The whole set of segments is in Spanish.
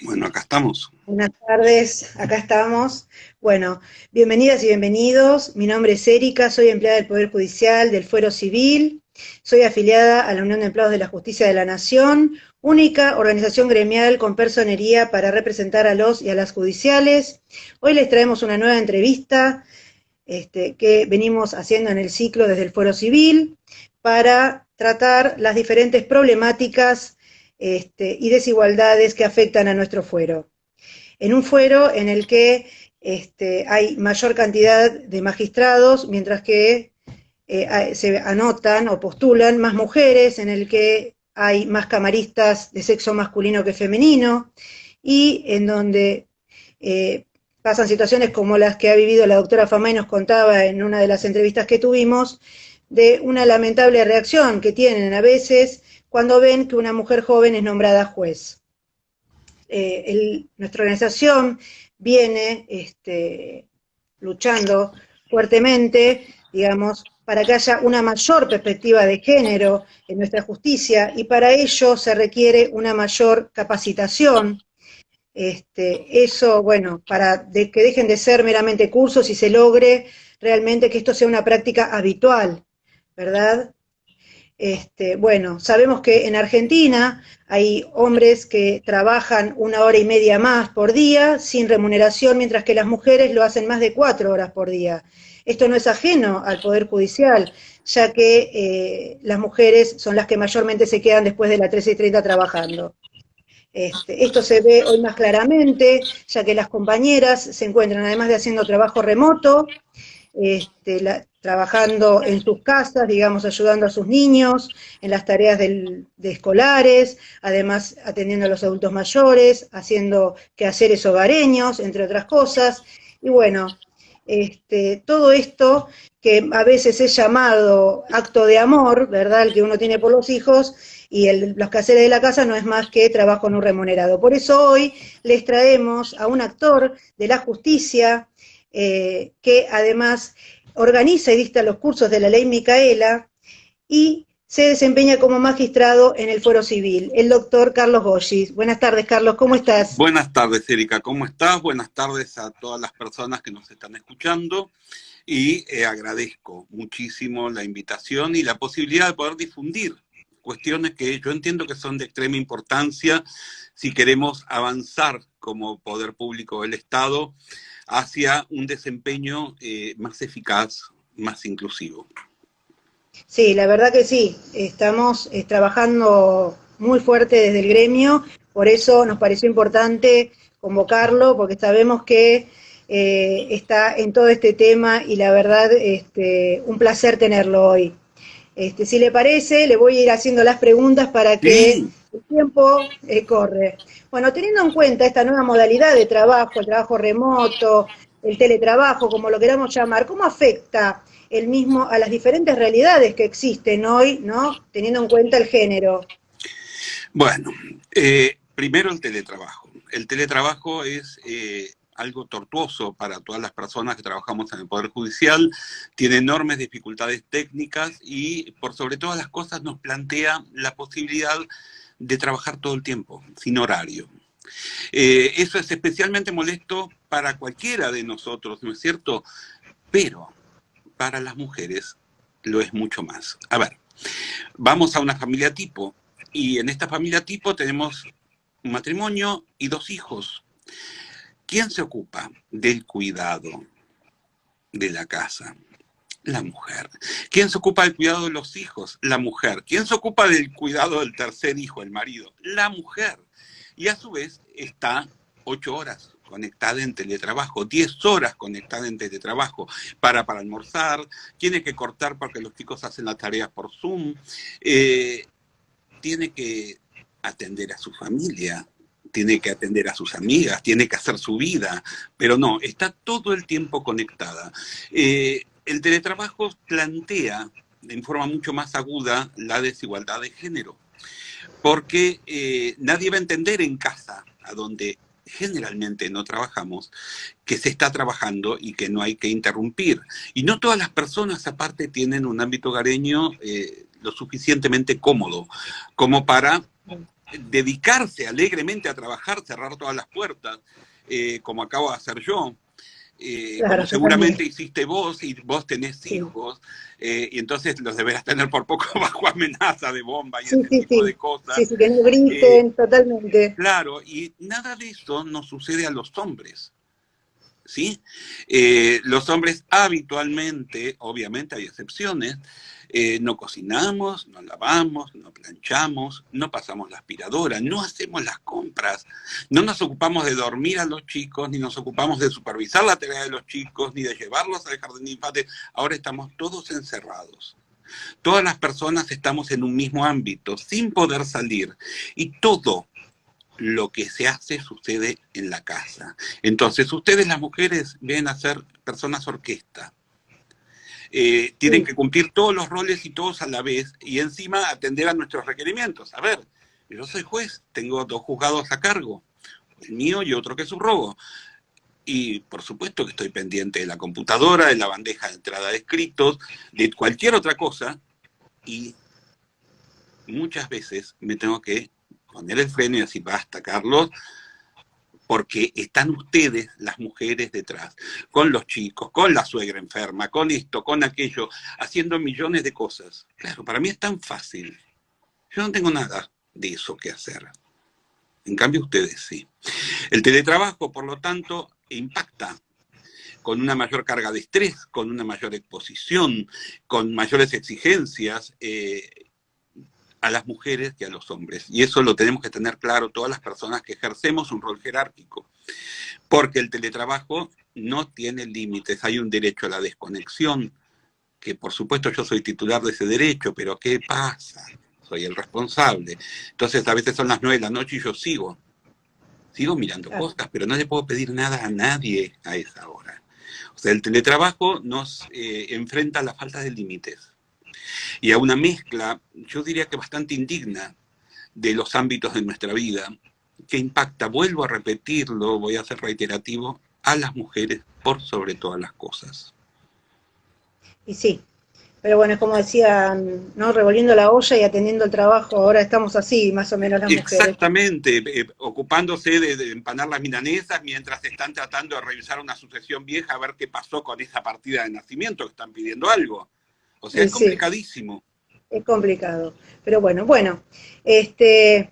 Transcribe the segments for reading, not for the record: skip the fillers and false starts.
Bueno, acá estamos. Buenas tardes, acá estamos. Bueno, bienvenidas y bienvenidos. Mi nombre es Erika, soy empleada del Poder Judicial, del Fuero Civil. Soy afiliada a la Unión de Empleados de la Justicia de la Nación, única organización gremial con personería para representar a los y a las judiciales. Hoy les traemos una nueva entrevista que venimos haciendo en el ciclo desde el Fuero Civil para tratar las diferentes problemáticas y desigualdades que afectan a nuestro fuero. En un fuero en el que hay mayor cantidad de magistrados, mientras que se anotan o postulan más mujeres, en el que hay más camaristas de sexo masculino que femenino, y en donde pasan situaciones como las que ha vivido la doctora Famay, nos contaba en una de las entrevistas que tuvimos, de una lamentable reacción que tienen a veces cuando ven que una mujer joven es nombrada juez. Nuestra organización viene luchando fuertemente, digamos, para que haya una mayor perspectiva de género en nuestra justicia, y para ello se requiere una mayor capacitación. Eso, bueno, para que dejen de ser meramente cursos y se logre realmente que esto sea una práctica habitual, ¿verdad? Bueno, sabemos que en Argentina hay hombres que trabajan 1 hora y media más por día sin remuneración, mientras que las mujeres lo hacen más de 4 horas por día. Esto no es ajeno al Poder Judicial, ya que las mujeres son las que mayormente se quedan después de las 13:30 trabajando. Esto se ve hoy más claramente, ya que las compañeras se encuentran, además de haciendo trabajo remoto, trabajando en sus casas, digamos, ayudando a sus niños en las tareas de escolares, además atendiendo a los adultos mayores, haciendo quehaceres hogareños, entre otras cosas. Y bueno, todo esto que a veces es llamado acto de amor, ¿verdad?, el que uno tiene por los hijos, y los quehaceres de la casa no es más que trabajo no remunerado. Por eso hoy les traemos a un actor de la justicia, que además organiza y dicta los cursos de la ley Micaela y se desempeña como magistrado en el Fuero Civil, el doctor Carlos Gollis. Buenas tardes, Carlos, ¿cómo estás? Buenas tardes, Erika, ¿cómo estás? Buenas tardes a todas las personas que nos están escuchando y agradezco muchísimo la invitación y la posibilidad de poder difundir cuestiones que yo entiendo que son de extrema importancia si queremos avanzar como poder público del Estado hacia un desempeño más eficaz, más inclusivo. Sí, la verdad que sí, estamos trabajando muy fuerte desde el gremio, por eso nos pareció importante convocarlo, porque sabemos que está en todo este tema y la verdad, un placer tenerlo hoy. Si le parece, le voy a ir haciendo las preguntas para que Sí. el tiempo corre. Bueno, teniendo en cuenta esta nueva modalidad de trabajo, el trabajo remoto, el teletrabajo, como lo queramos llamar, ¿cómo afecta el mismo a las diferentes realidades que existen hoy, ¿no?, teniendo en cuenta el género? Bueno, primero el teletrabajo. El teletrabajo es algo tortuoso para todas las personas que trabajamos en el Poder Judicial, tiene enormes dificultades técnicas y por sobre todas las cosas nos plantea la posibilidad de trabajar todo el tiempo, sin horario. Eso es especialmente molesto para cualquiera de nosotros, ¿no es cierto? Pero para las mujeres lo es mucho más. A ver, vamos a una familia tipo y en esta familia tipo tenemos un matrimonio y 2 hijos. ¿Quién se ocupa del cuidado de la casa? La mujer. ¿Quién se ocupa del cuidado de los hijos? La mujer. ¿Quién se ocupa del cuidado del tercer hijo, el marido? La mujer. Y a su vez está 8 horas conectada en teletrabajo, 10 horas conectada en teletrabajo, para almorzar, tiene que cortar porque los chicos hacen las tareas por Zoom, tiene que atender a su familia, tiene que atender a sus amigas, tiene que hacer su vida, pero no, está todo el tiempo conectada. El teletrabajo plantea en forma mucho más aguda la desigualdad de género, porque nadie va a entender en casa, a donde generalmente no trabajamos, que se está trabajando y que no hay que interrumpir. Y no todas las personas aparte tienen un ámbito hogareño lo suficientemente cómodo como para dedicarse alegremente a trabajar, cerrar todas las puertas, como acabo de hacer yo. Claro, Como yo seguramente también. hiciste vos, y vos tenés Sí, hijos, y entonces los deberás tener por poco bajo amenaza de bomba y sí, ese sí, tipo de sí. cosas. Sí, sí, que no Eh, griten, totalmente. claro, y nada de eso nos sucede a los hombres. ¿Sí? Los hombres habitualmente, obviamente hay excepciones, no cocinamos, no lavamos, no planchamos, no pasamos la aspiradora, no hacemos las compras, no nos ocupamos de dormir a los chicos, ni nos ocupamos de supervisar la tarea de los chicos, ni de llevarlos al jardín de infantes. Ahora estamos todos encerrados. Todas las personas estamos en un mismo ámbito, sin poder salir. Y todo lo que se hace sucede en la casa. Entonces, ustedes las mujeres vienen a ser personas orquesta. Tienen Sí, que cumplir todos los roles y todos a la vez y encima atender a nuestros requerimientos. A ver, yo soy juez, tengo 2 juzgados a cargo, el mío y otro que subrogo. Y por supuesto que estoy pendiente de la computadora, de la bandeja de entrada de escritos, de cualquier otra cosa, y muchas veces me tengo que poner el freno y decir, basta, Carlos, porque están ustedes, las mujeres, detrás, con los chicos, con la suegra enferma, con esto, con aquello, haciendo millones de cosas. Claro, para mí es tan fácil. Yo no tengo nada de eso que hacer. En cambio, ustedes sí. El teletrabajo, por lo tanto, impacta con una mayor carga de estrés, con una mayor exposición, con mayores exigencias a las mujeres que a los hombres. Y eso lo tenemos que tener claro todas las personas que ejercemos un rol jerárquico. Porque el teletrabajo no tiene límites, hay un derecho a la desconexión, que por supuesto yo soy titular de ese derecho, pero ¿qué pasa? Soy el responsable. Entonces a veces son las 9 de la noche y yo sigo mirando claro. cosas, pero no le puedo pedir nada a nadie a esa hora. O sea, el teletrabajo nos enfrenta a la falta de límites y a una mezcla, yo diría que bastante indigna, de los ámbitos de nuestra vida, que impacta, vuelvo a repetirlo, voy a ser reiterativo, a las mujeres por sobre todas las cosas. Y sí, pero bueno, es como decían, ¿no? Revolviendo la olla y atendiendo el trabajo, ahora estamos así, más o menos las mujeres. Exactamente, ocupándose de empanar las milanesas mientras están tratando de revisar una sucesión vieja a ver qué pasó con esa partida de nacimiento, que están pidiendo algo. O sea, Y es sí, complicadísimo. es complicado. Pero bueno,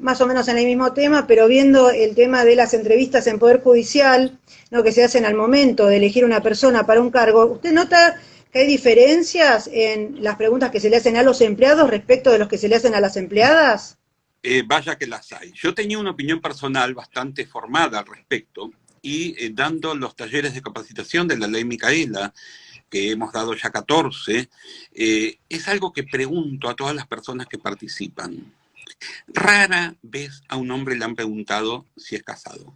más o menos en el mismo tema, pero viendo el tema de las entrevistas en Poder Judicial, ¿no? Que se hacen al momento de elegir una persona para un cargo, ¿usted nota que hay diferencias en las preguntas que se le hacen a los empleados respecto de los que se le hacen a las empleadas? Vaya que las hay. Yo tenía una opinión personal bastante formada al respecto y dando los talleres de capacitación de la ley Micaela, que hemos dado ya 14, es algo que pregunto a todas las personas que participan. Rara vez a un hombre le han preguntado si es casado.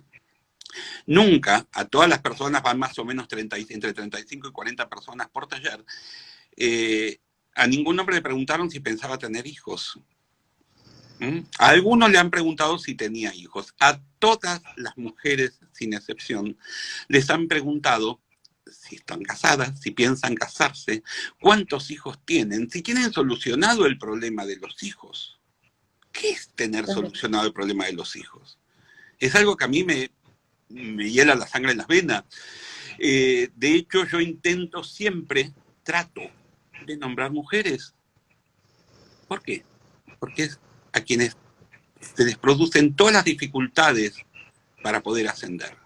Nunca, a todas las personas, van más o menos entre 35 y 40 personas por taller, a ningún hombre le preguntaron si pensaba tener hijos. A algunos le han preguntado si tenía hijos. A todas las mujeres, sin excepción, les han preguntado si están casadas, si piensan casarse, cuántos hijos tienen, si tienen solucionado el problema de los hijos. ¿Qué es tener solucionado el problema de los hijos? Es algo que a mí me hiela la sangre en las venas. De hecho, yo intento siempre, trato de nombrar mujeres. ¿Por qué? Porque es a quienes se les producen todas las dificultades para poder ascender.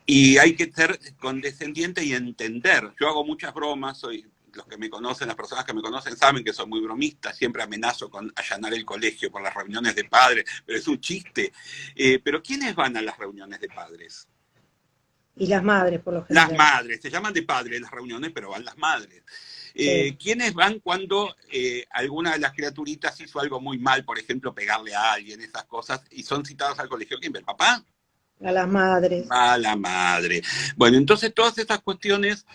Y hay que ser condescendiente y entender. Yo hago muchas bromas, los que me conocen, las personas que me conocen saben que soy muy bromista, siempre amenazo con allanar el colegio por las reuniones de padres, pero es un chiste. Pero ¿quiénes van a las reuniones de padres? Y las madres, por lo Las general. madres, se llaman de padres las reuniones, pero van las madres. Sí. ¿Quiénes van cuando alguna de las criaturitas hizo algo muy mal, por ejemplo, pegarle a alguien, esas cosas, y son citados al colegio? ¿Quién ve? ¿El papá? A las madres. Va la madre. Bueno, entonces todas estas cuestiones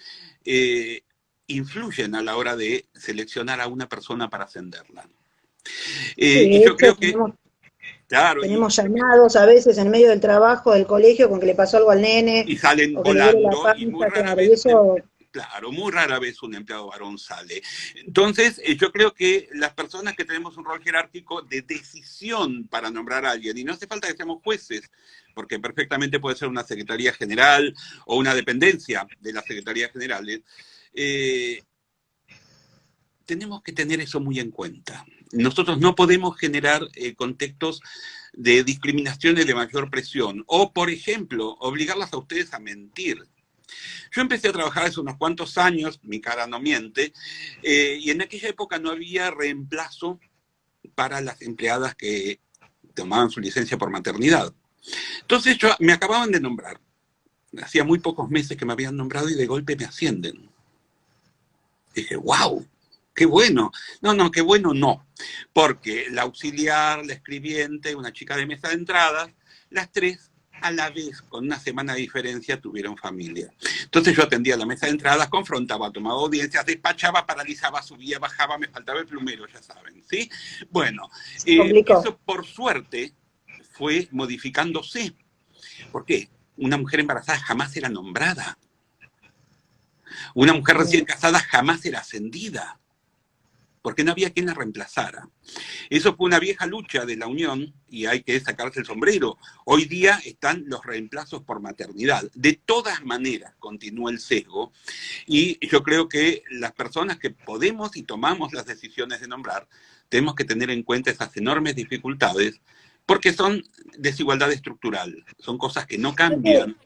eh, influyen a la hora de seleccionar a una persona para ascenderla. Sí, Y de yo hecho creo que, claro, tenemos llamados a veces en medio del trabajo del colegio con que le pasó algo al nene y salen o que le duele la volando, y muy panza, rara claro, y vez, eso, Claro, muy rara vez un empleado varón sale. Entonces, yo creo que las personas que tenemos un rol jerárquico de decisión para nombrar a alguien, y no hace falta que seamos jueces, porque perfectamente puede ser una secretaría general o una dependencia de la secretaría general, tenemos que tener eso muy en cuenta. Nosotros no podemos generar contextos de discriminaciones de mayor presión, o, por ejemplo, obligarlas a ustedes a mentir. Yo empecé a trabajar hace unos cuantos años, mi cara no miente, y en aquella época no había reemplazo para las empleadas que tomaban su licencia por maternidad. Entonces me acababan de nombrar, hacía muy pocos meses que me habían nombrado y de golpe me ascienden. Y dije, wow, qué bueno. No, qué bueno no, porque la auxiliar, la escribiente, una chica de mesa de entradas, las tres a la vez, con una semana de diferencia, tuvieron familia. Entonces yo atendía la mesa de entradas, confrontaba, tomaba audiencias, despachaba, paralizaba, subía, bajaba, me faltaba el plumero, ya saben, ¿sí? Bueno, eso por suerte fue modificándose. ¿Por qué? Una mujer embarazada jamás era nombrada. Una mujer recién casada jamás era ascendida, porque no había quien la reemplazara. Eso fue una vieja lucha de la Unión y hay que sacarse el sombrero. Hoy día están los reemplazos por maternidad. De todas maneras, continúa el sesgo y yo creo que las personas que podemos y tomamos las decisiones de nombrar, tenemos que tener en cuenta esas enormes dificultades porque son desigualdad estructural, son cosas que no cambian.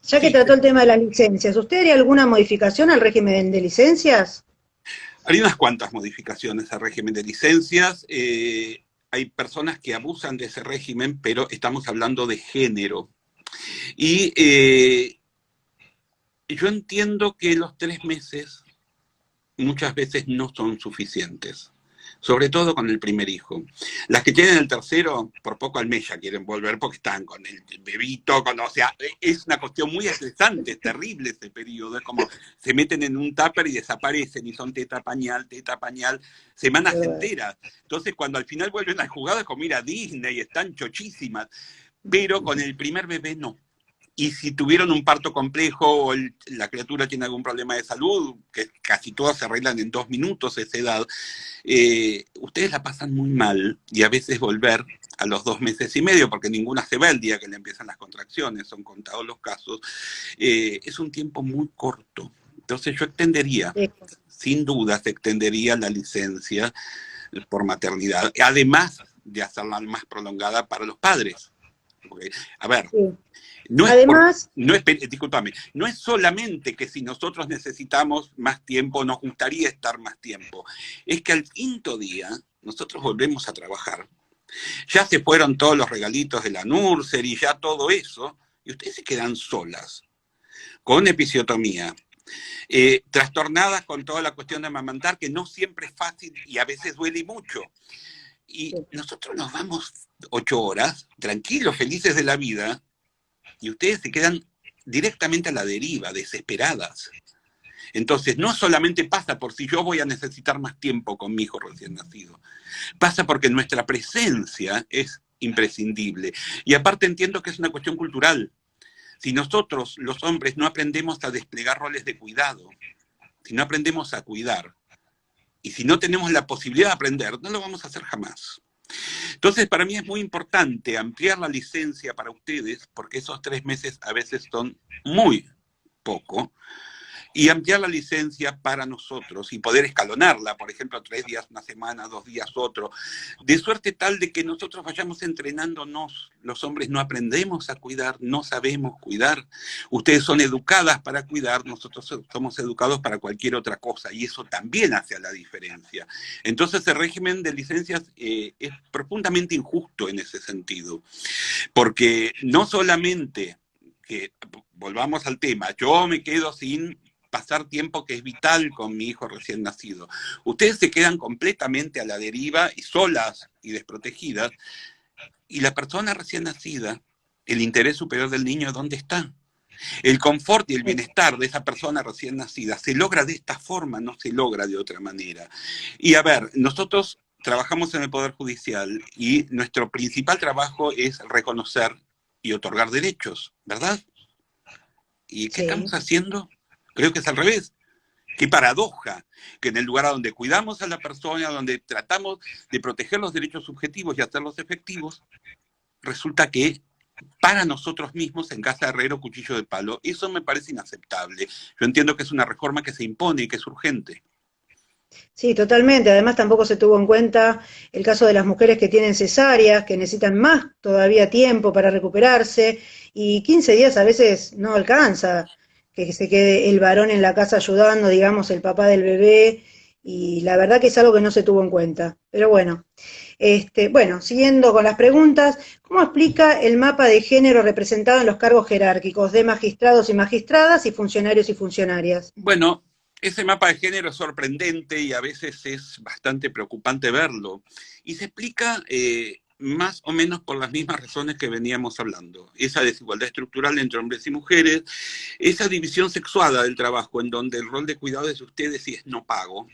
Ya que trató el tema de las licencias, ¿usted haría alguna modificación al régimen de licencias? Hay unas cuantas modificaciones al régimen de licencias. Hay personas que abusan de ese régimen, pero estamos hablando de género. Y yo entiendo que los 3 meses muchas veces no son suficientes, sobre todo con el primer hijo. Las que tienen el tercero, por poco al mes ya quieren volver porque están con el bebito, o sea, es una cuestión muy estresante, es terrible ese periodo, es como se meten en un tupper y desaparecen y son teta pañal, semanas enteras. Entonces cuando al final vuelven al jugado es como ir a Disney, están chochísimas, pero con el primer bebé no. Y si tuvieron un parto complejo o la criatura tiene algún problema de salud, que casi todas se arreglan en 2 minutos a esa edad, ustedes la pasan muy mal y a veces volver a los 2 meses y medio, porque ninguna se va el día que le empiezan las contracciones, son contados los casos, es un tiempo muy corto. Entonces yo extendería, sin duda se extendería la licencia por maternidad, además de hacerla más prolongada para los padres. Porque, a ver, además, discúlpame, no es solamente que si nosotros necesitamos más tiempo, nos gustaría estar más tiempo, es que al 5.º día nosotros volvemos a trabajar. Ya se fueron todos los regalitos de la nursery, ya todo eso, y ustedes se quedan solas, con episiotomía, trastornadas con toda la cuestión de amamantar, que no siempre es fácil y a veces duele mucho. Y nosotros nos vamos 8 horas, tranquilos, felices de la vida, y ustedes se quedan directamente a la deriva, desesperadas. Entonces, no solamente pasa por si yo voy a necesitar más tiempo con mi hijo recién nacido, pasa porque nuestra presencia es imprescindible. Y aparte entiendo que es una cuestión cultural. Si nosotros, los hombres, no aprendemos a desplegar roles de cuidado, si no aprendemos a cuidar, y si no tenemos la posibilidad de aprender, no lo vamos a hacer jamás. Entonces, para mí es muy importante ampliar la licencia para ustedes, porque esos 3 meses a veces son muy poco, y ampliar la licencia para nosotros y poder escalonarla, por ejemplo, 3 días una semana, 2 días otro, de suerte tal de que nosotros vayamos entrenándonos. Los hombres no aprendemos a cuidar, no sabemos cuidar. Ustedes son educadas para cuidar, nosotros somos educados para cualquier otra cosa, y eso también hace la diferencia. Entonces el régimen de licencias es profundamente injusto en ese sentido, porque no solamente que, volvamos al tema, yo me quedo sin pasar tiempo que es vital con mi hijo recién nacido. Ustedes se quedan completamente a la deriva y solas y desprotegidas, y la persona recién nacida, el interés superior del niño, ¿dónde está? El confort y el bienestar de esa persona recién nacida se logra de esta forma, no se logra de otra manera. Y a ver, nosotros trabajamos en el Poder Judicial y nuestro principal trabajo es reconocer y otorgar derechos, ¿verdad? ¿Y qué estamos haciendo? Creo que es al revés. Qué paradoja, que en el lugar a donde cuidamos a la persona, donde tratamos de proteger los derechos subjetivos y hacerlos efectivos, resulta que para nosotros mismos en casa de herrero cuchillo de palo. Eso me parece inaceptable. Yo entiendo que es una reforma que se impone y que es urgente. Sí, totalmente. Además, tampoco se tuvo en cuenta el caso de las mujeres que tienen cesáreas, que necesitan más todavía tiempo para recuperarse, y 15 días a veces no alcanza que se quede el varón en la casa ayudando, digamos, el papá del bebé, y la verdad que es algo que no se tuvo en cuenta. Pero bueno, bueno, siguiendo con las preguntas, ¿cómo explica el mapa de género representado en los cargos jerárquicos de magistrados y magistradas y funcionarios y funcionarias? Bueno, ese mapa de género es sorprendente y a veces es bastante preocupante verlo. Y se explica más o menos por las mismas razones que veníamos hablando. Esa desigualdad estructural entre hombres y mujeres, esa división sexuada del trabajo en donde el rol de cuidado de ustedes sí es no pago.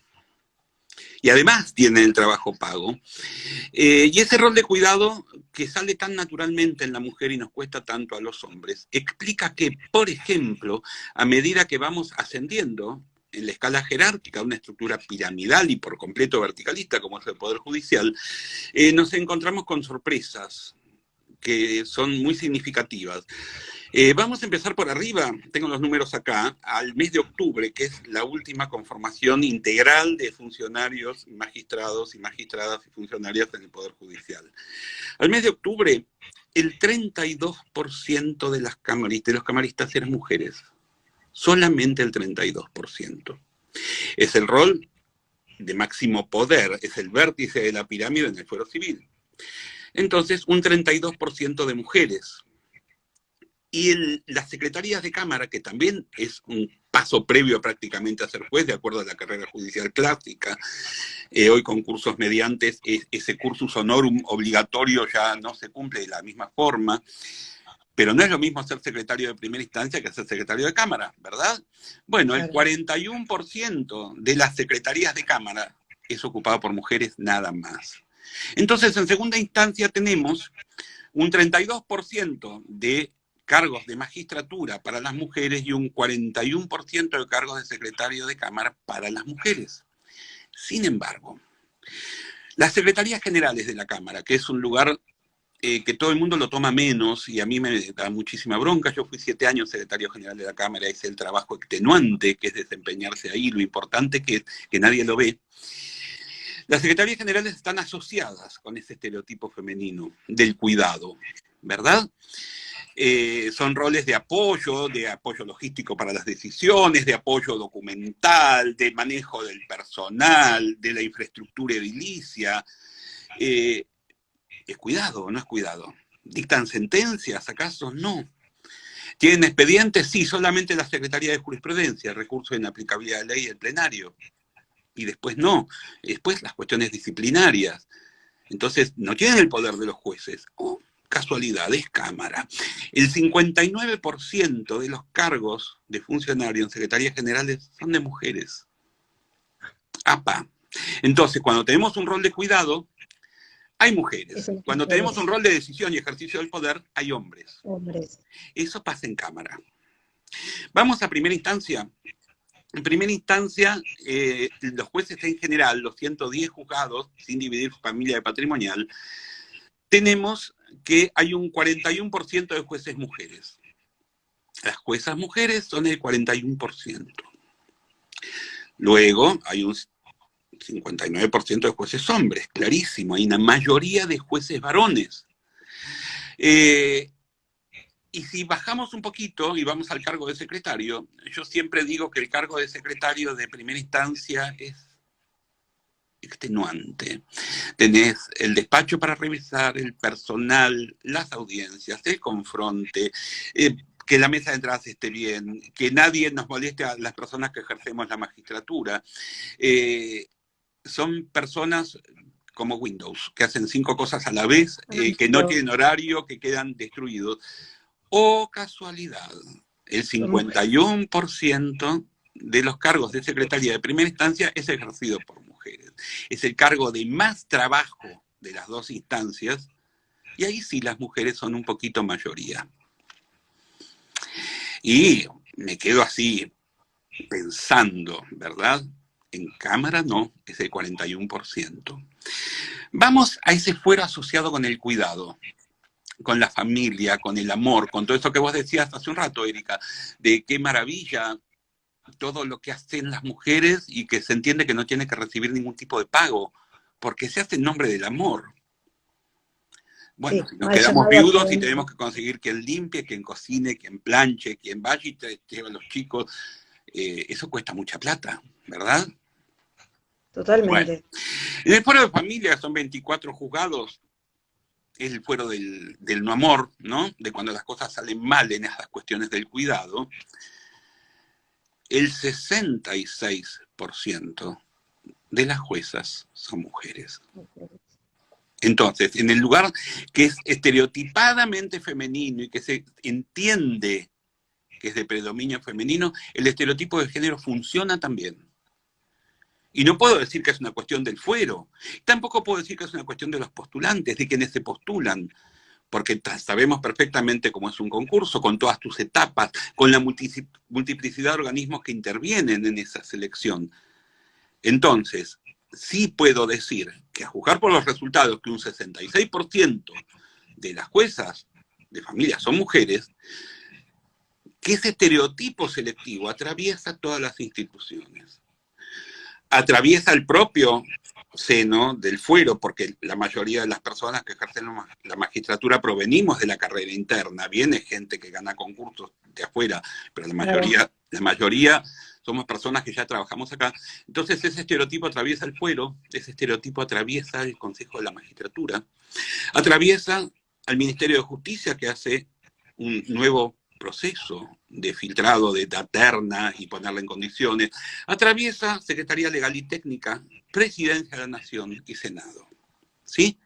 Y además tienen el trabajo pago. Y ese rol de cuidado que sale tan naturalmente en la mujer y nos cuesta tanto a los hombres, explica que, por ejemplo, a medida que vamos ascendiendo en la escala jerárquica, una estructura piramidal y por completo verticalista como es el Poder Judicial, nos encontramos con sorpresas que son muy significativas. Vamos a empezar por arriba, tengo los números acá, al mes de octubre, que es la última conformación integral de funcionarios, magistrados y magistradas y funcionarias en el Poder Judicial. Al mes de octubre, el 32% de los camaristas eran mujeres, solamente el 32%. Es el rol de máximo poder, es el vértice de la pirámide en el fuero civil. Entonces, un 32% de mujeres. Y las secretarías de Cámara, que también es un paso previo prácticamente a ser juez, de acuerdo a la carrera judicial clásica, hoy con cursos mediantes, ese cursus honorum obligatorio ya no se cumple de la misma forma, pero no es lo mismo ser secretario de primera instancia que ser secretario de Cámara, ¿verdad? Bueno, el 41% de las secretarías de Cámara es ocupado por mujeres nada más. Entonces, en segunda instancia tenemos un 32% de cargos de magistratura para las mujeres y un 41% de cargos de secretario de Cámara para las mujeres. Sin embargo, las secretarías generales de la Cámara, que es un lugar que todo el mundo lo toma menos y a mí me da muchísima bronca. Yo fui 7 años secretario general de la Cámara, hice el trabajo extenuante que es desempeñarse ahí, lo importante que es que nadie lo ve. Las secretarías generales están asociadas con ese estereotipo femenino del cuidado, ¿verdad? Son roles de apoyo logístico para las decisiones, de apoyo documental, de manejo del personal, de la infraestructura edilicia. ¿Es cuidado o no es cuidado? ¿Dictan sentencias acaso? No. ¿Tienen expedientes? Sí, solamente la Secretaría de Jurisprudencia, recurso de inaplicabilidad de ley del plenario. Y después no. Después las cuestiones disciplinarias. Entonces, no tienen el poder de los jueces. Oh, casualidad, es Cámara. El 59% de los cargos de funcionarios en secretarías generales son de mujeres. ¡Apa! Entonces, cuando tenemos un rol de cuidado, hay mujeres. Cuando tenemos un rol de decisión y ejercicio del poder, hay hombres. Eso pasa en Cámara. Vamos a primera instancia. En primera instancia, los jueces en general, los 110 juzgados, sin dividir familia de patrimonial, tenemos que hay un 41% de jueces mujeres. Las juezas mujeres son el 41%. Luego hay un 59% de jueces hombres, clarísimo. Hay una mayoría de jueces varones. Y si bajamos un poquito y vamos al cargo de secretario, yo siempre digo que el cargo de secretario de primera instancia es extenuante. Tenés el despacho para revisar, el personal, las audiencias, el confronte, que la mesa de entradas esté bien, que nadie nos moleste a las personas que ejercemos la magistratura. Son personas como Windows, que hacen 5 cosas a la vez, que no tienen horario, que quedan destruidos. Oh, casualidad, el 51% de los cargos de secretaría de primera instancia es ejercido por mujeres. Es el cargo de más trabajo de las dos instancias, y ahí sí las mujeres son un poquito mayoría. Y me quedo así pensando, ¿verdad? En cámara no, es el 41%. Vamos a ese fuero asociado con el cuidado, con la familia, con el amor, con todo eso que vos decías hace un rato, Erika, de qué maravilla todo lo que hacen las mujeres y que se entiende que no tiene que recibir ningún tipo de pago, porque se hace en nombre del amor. Bueno, Sí, si nos mal quedamos llamado viudos y activismo. tenemos que conseguir quien limpie, quien cocine, quien planche, quien vaya y te lleve a los chicos, eso cuesta mucha plata, ¿verdad? Bueno, Totalmente. en el fuero de familia son 24 juzgados, es el fuero del no amor, ¿no? De cuando las cosas salen mal en esas cuestiones del cuidado. El 66% de las juezas son mujeres. Entonces, en el lugar que es estereotipadamente femenino y que se entiende que es de predominio femenino, el estereotipo de género funciona también. Y no puedo decir que es una cuestión del fuero, tampoco puedo decir que es una cuestión de los postulantes, de quienes se postulan, porque sabemos perfectamente cómo es un concurso, con todas tus etapas, con la multiplicidad de organismos que intervienen en esa selección. Entonces, sí puedo decir que a juzgar por los resultados que un 66% de las juezas de familia son mujeres, que ese estereotipo selectivo atraviesa todas las instituciones. Atraviesa el propio seno del fuero, porque la mayoría de las personas que ejercen la magistratura provenimos de la carrera interna. Viene gente que gana concursos de afuera, pero la mayoría somos personas que ya trabajamos acá. Entonces ese estereotipo atraviesa el fuero, ese estereotipo atraviesa el Consejo de la Magistratura, atraviesa al Ministerio de Justicia, que hace un nuevo proceso de filtrado de la terna y ponerla en condiciones, atraviesa Secretaría Legal y Técnica, Presidencia de la Nación y Senado. ¿Sí?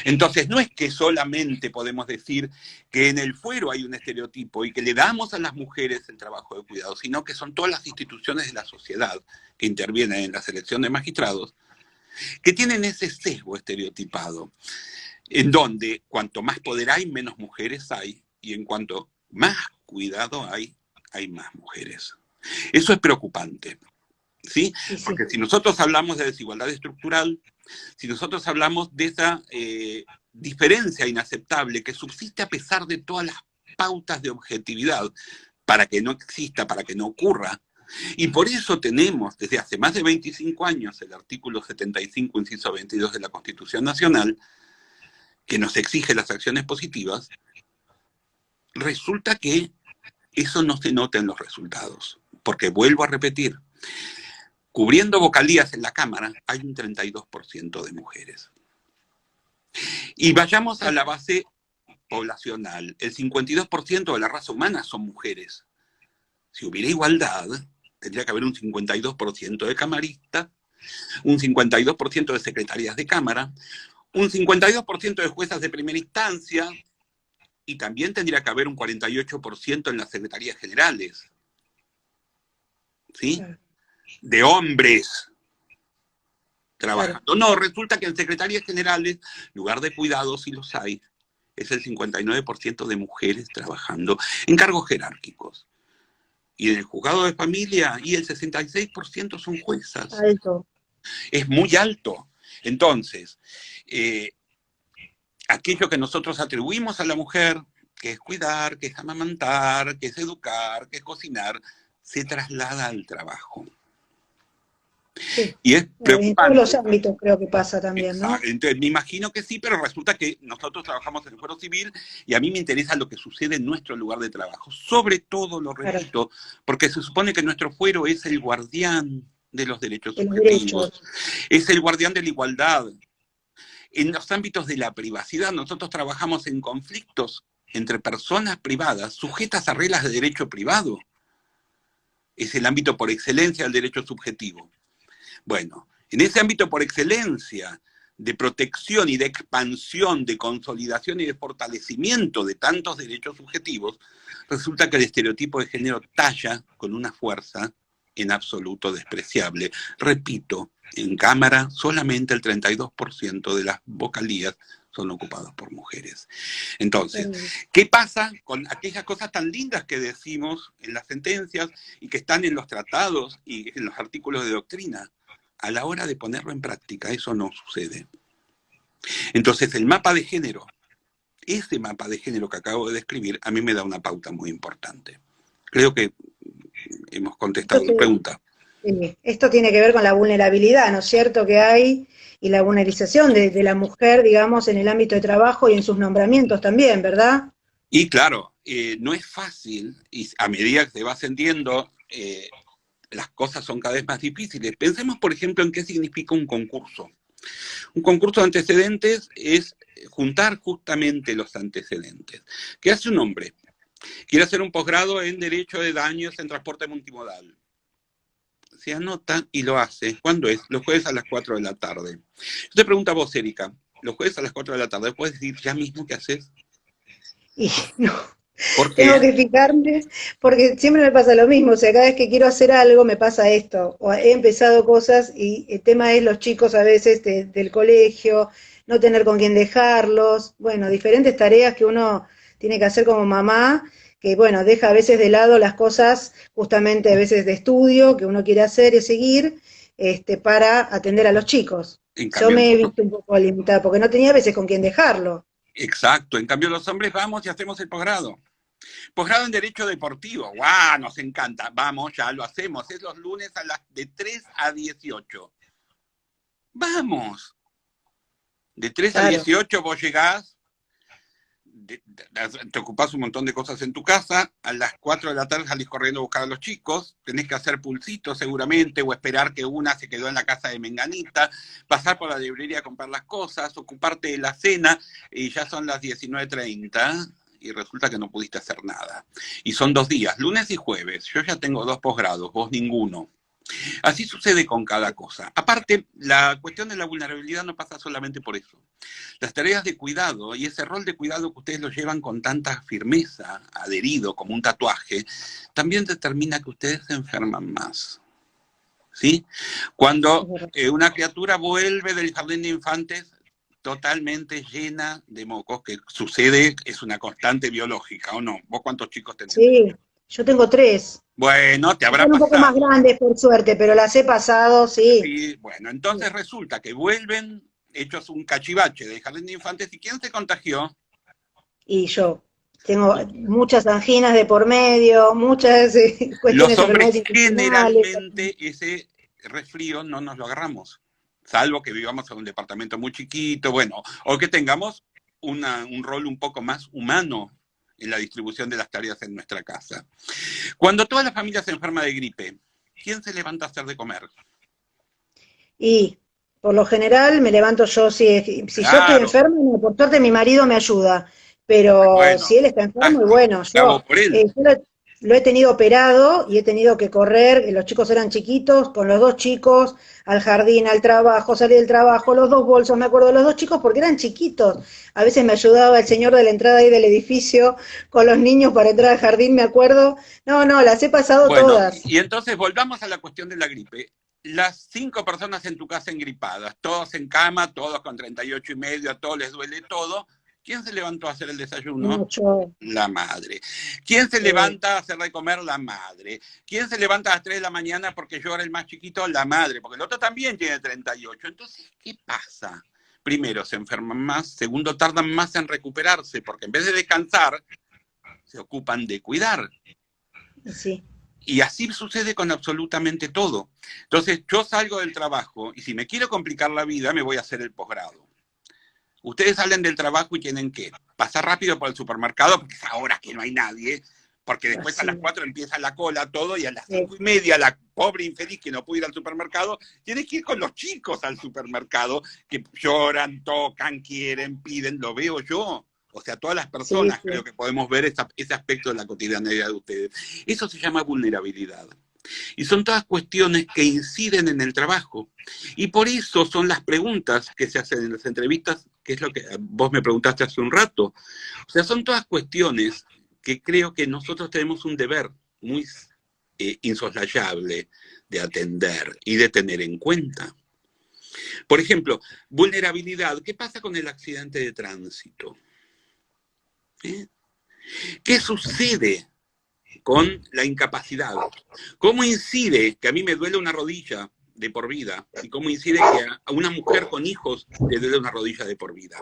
Entonces, no es que solamente podemos decir que en el fuero hay un estereotipo y que le damos a las mujeres el trabajo de cuidado, sino que son todas las instituciones de la sociedad que intervienen en la selección de magistrados que tienen ese sesgo estereotipado, en donde cuanto más poder hay, menos mujeres hay, y en cuanto más cuidado hay más mujeres. Eso es preocupante, ¿sí? Sí. Porque si nosotros hablamos de desigualdad estructural, si nosotros hablamos de esa diferencia inaceptable que subsiste a pesar de todas las pautas de objetividad para que no exista, para que no ocurra, y por eso tenemos desde hace más de 25 años el artículo 75, inciso 22 de la Constitución Nacional, que nos exige las acciones positivas, resulta que eso no se nota en los resultados. Porque vuelvo a repetir, cubriendo vocalías en la Cámara hay un 32% de mujeres. Y vayamos a la base poblacional. El 52% de la raza humana son mujeres. Si hubiera igualdad, tendría que haber un 52% de camaristas, un 52% de secretarias de Cámara, un 52% de juezas de primera instancia, y también tendría que haber un 48% en las secretarías generales, ¿sí? De hombres trabajando. Claro. No, resulta que en secretarías generales, lugar de cuidados, si los hay, es el 59% de mujeres trabajando en cargos jerárquicos. Y en el juzgado de familia, y el 66% son juezas. Alto. Es muy alto. Entonces, aquello que nosotros atribuimos a la mujer, que es cuidar, que es amamantar, que es educar, que es cocinar, se traslada al trabajo. Sí. Y es preocupante. En todos los ámbitos creo que pasa también, ¿no? Entonces, me imagino que sí, pero resulta que nosotros trabajamos en el fuero civil y a mí me interesa lo que sucede en nuestro lugar de trabajo. Sobre todo, lo repito, porque se supone que nuestro fuero es el guardián de los derechos subjetivos, es el guardián de la igualdad. En los ámbitos de la privacidad, nosotros trabajamos en conflictos entre personas privadas sujetas a reglas de derecho privado. Es el ámbito por excelencia del derecho subjetivo. Bueno, en ese ámbito por excelencia de protección y de expansión, de consolidación y de fortalecimiento de tantos derechos subjetivos, resulta que el estereotipo de género talla con una fuerza en absoluto despreciable. Repito, en Cámara solamente el 32% de las vocalías son ocupados por mujeres. Entonces, ¿qué pasa con aquellas cosas tan lindas que decimos en las sentencias y que están en los tratados y en los artículos de doctrina? A la hora de ponerlo en práctica, eso no sucede. Entonces, el mapa de género, ese mapa de género que acabo de describir, a mí me da una pauta muy importante. Creo que hemos contestado la pregunta. Esto tiene que ver con la vulnerabilidad, ¿no es cierto?, que hay, y la vulnerización de la mujer, digamos, en el ámbito de trabajo y en sus nombramientos también, ¿verdad? Y claro, no es fácil, y a medida que se va ascendiendo, las cosas son cada vez más difíciles. Pensemos, por ejemplo, en qué significa un concurso. Un concurso de antecedentes es juntar justamente los antecedentes. ¿Qué hace un hombre? Quiere hacer un posgrado en Derecho de Daños en Transporte Multimodal. Se anota y lo hace. ¿Cuándo es? Los jueves a las 4 de la tarde. Yo te pregunto a vos, Erika, los jueves a las 4 de la tarde, ¿puedes decir ya mismo qué haces? Y no, ¿Por tengo qué? que fijarme, porque siempre me pasa lo mismo, o sea, cada vez que quiero hacer algo me pasa esto, o he empezado cosas y el tema es los chicos a veces del colegio, no tener con quién dejarlos, bueno, diferentes tareas que uno tiene que hacer como mamá, que bueno, deja a veces de lado las cosas justamente a veces de estudio que uno quiere hacer y seguir, para atender a los chicos. En Yo cambio, me he visto un poco limitada, porque no tenía a veces con quién dejarlo. exacto, en cambio los hombres vamos y hacemos el posgrado. Posgrado en Derecho Deportivo, ¡guau! Nos encanta. Vamos, ya lo hacemos. Es los lunes de 3 a 18. Vamos. De 3 a Claro. 18 vos llegás, te ocupás un montón de cosas en tu casa, a las 4 de la tarde salís corriendo a buscar a los chicos, tenés que hacer pulsitos seguramente, o esperar que una se quedó en la casa de Menganita, pasar por la librería a comprar las cosas, ocuparte de la cena, y ya son las 19:30, y resulta que no pudiste hacer nada. Y son 2 días, lunes y jueves. Yo ya tengo 2 posgrados, vos ninguno. Así sucede con cada cosa. Aparte, la cuestión de la vulnerabilidad no pasa solamente por eso. Las tareas de cuidado y ese rol de cuidado que ustedes lo llevan con tanta firmeza, adherido como un tatuaje, también determina que ustedes se enferman más. ¿Sí? Cuando una criatura vuelve del jardín de infantes totalmente llena de mocos, que sucede, es una constante biológica, ¿o no? ¿Vos cuántos chicos tenés? Sí, yo tengo 3. Bueno, te habrá Son un poco más pasado. grandes, por suerte, pero las he pasado, sí. Sí, bueno, entonces resulta que vuelven hechos un cachivache de jardín de infantes. ¿Y quién se contagió? Y yo tengo muchas anginas de por medio, muchas Los cuestiones, hombres enfermedades intestinales. generalmente ese resfrío no nos lo agarramos, salvo que vivamos en un departamento muy chiquito, bueno, o que tengamos un rol un poco más humano en la distribución de las tareas en nuestra casa. Cuando toda la familia se enferma de gripe, ¿quién se levanta a hacer de comer? Y por lo general me levanto yo, si yo estoy Claro, enferma, no, por suerte mi marido me ayuda, pero bueno, si él está enfermo, y bueno, bravo por él. yo lo he tenido operado y he tenido que correr, los chicos eran chiquitos, con los 2 chicos, al jardín, al trabajo, salir del trabajo, los 2 bolsos, me acuerdo de los 2 chicos porque eran chiquitos. A veces me ayudaba el señor de la entrada ahí del edificio con los niños para entrar al jardín, me acuerdo. No, no, las he pasado Bueno, todas. y entonces volvamos a la cuestión de la gripe. Las 5 personas en tu casa engripadas, todos en cama, todos con 38,5, a todos les duele todo. ¿Quién se levantó a hacer el desayuno? Mucho. La madre. ¿Quién se levanta a hacer de comer? La madre. ¿Quién se levanta a las 3 de la mañana porque llora el más chiquito? La madre, porque el otro también tiene 38. Entonces, ¿qué pasa? Primero, se enferman más. Segundo, tardan más en recuperarse, porque en vez de descansar, se ocupan de cuidar. Sí. Y así sucede con absolutamente todo. Entonces, yo salgo del trabajo y si me quiero complicar la vida, me voy a hacer el posgrado. Ustedes salen del trabajo y tienen que pasar rápido por el supermercado, porque es ahora que no hay nadie, porque después a Así. las 4 empieza la cola, todo, y a las Sí. 5:30, la pobre infeliz que no puede ir al supermercado, tiene que ir con los chicos al supermercado, que lloran, tocan, quieren, piden, lo veo yo. O sea, todas las Sí, personas creo sí. que podemos ver ese aspecto de la cotidianidad de ustedes. Eso se llama vulnerabilidad. Y son todas cuestiones que inciden en el trabajo. Y por eso son las preguntas que se hacen en las entrevistas, que es lo que vos me preguntaste hace un rato. O sea, son todas cuestiones que creo que nosotros tenemos un deber muy insoslayable de atender y de tener en cuenta. Por ejemplo, vulnerabilidad. ¿Qué pasa con el accidente de tránsito? ¿Eh? ¿Qué sucede con la incapacidad? ¿Cómo incide que a mí me duele una rodilla de por vida? ¿Y cómo incide que a una mujer con hijos le duele una rodilla de por vida?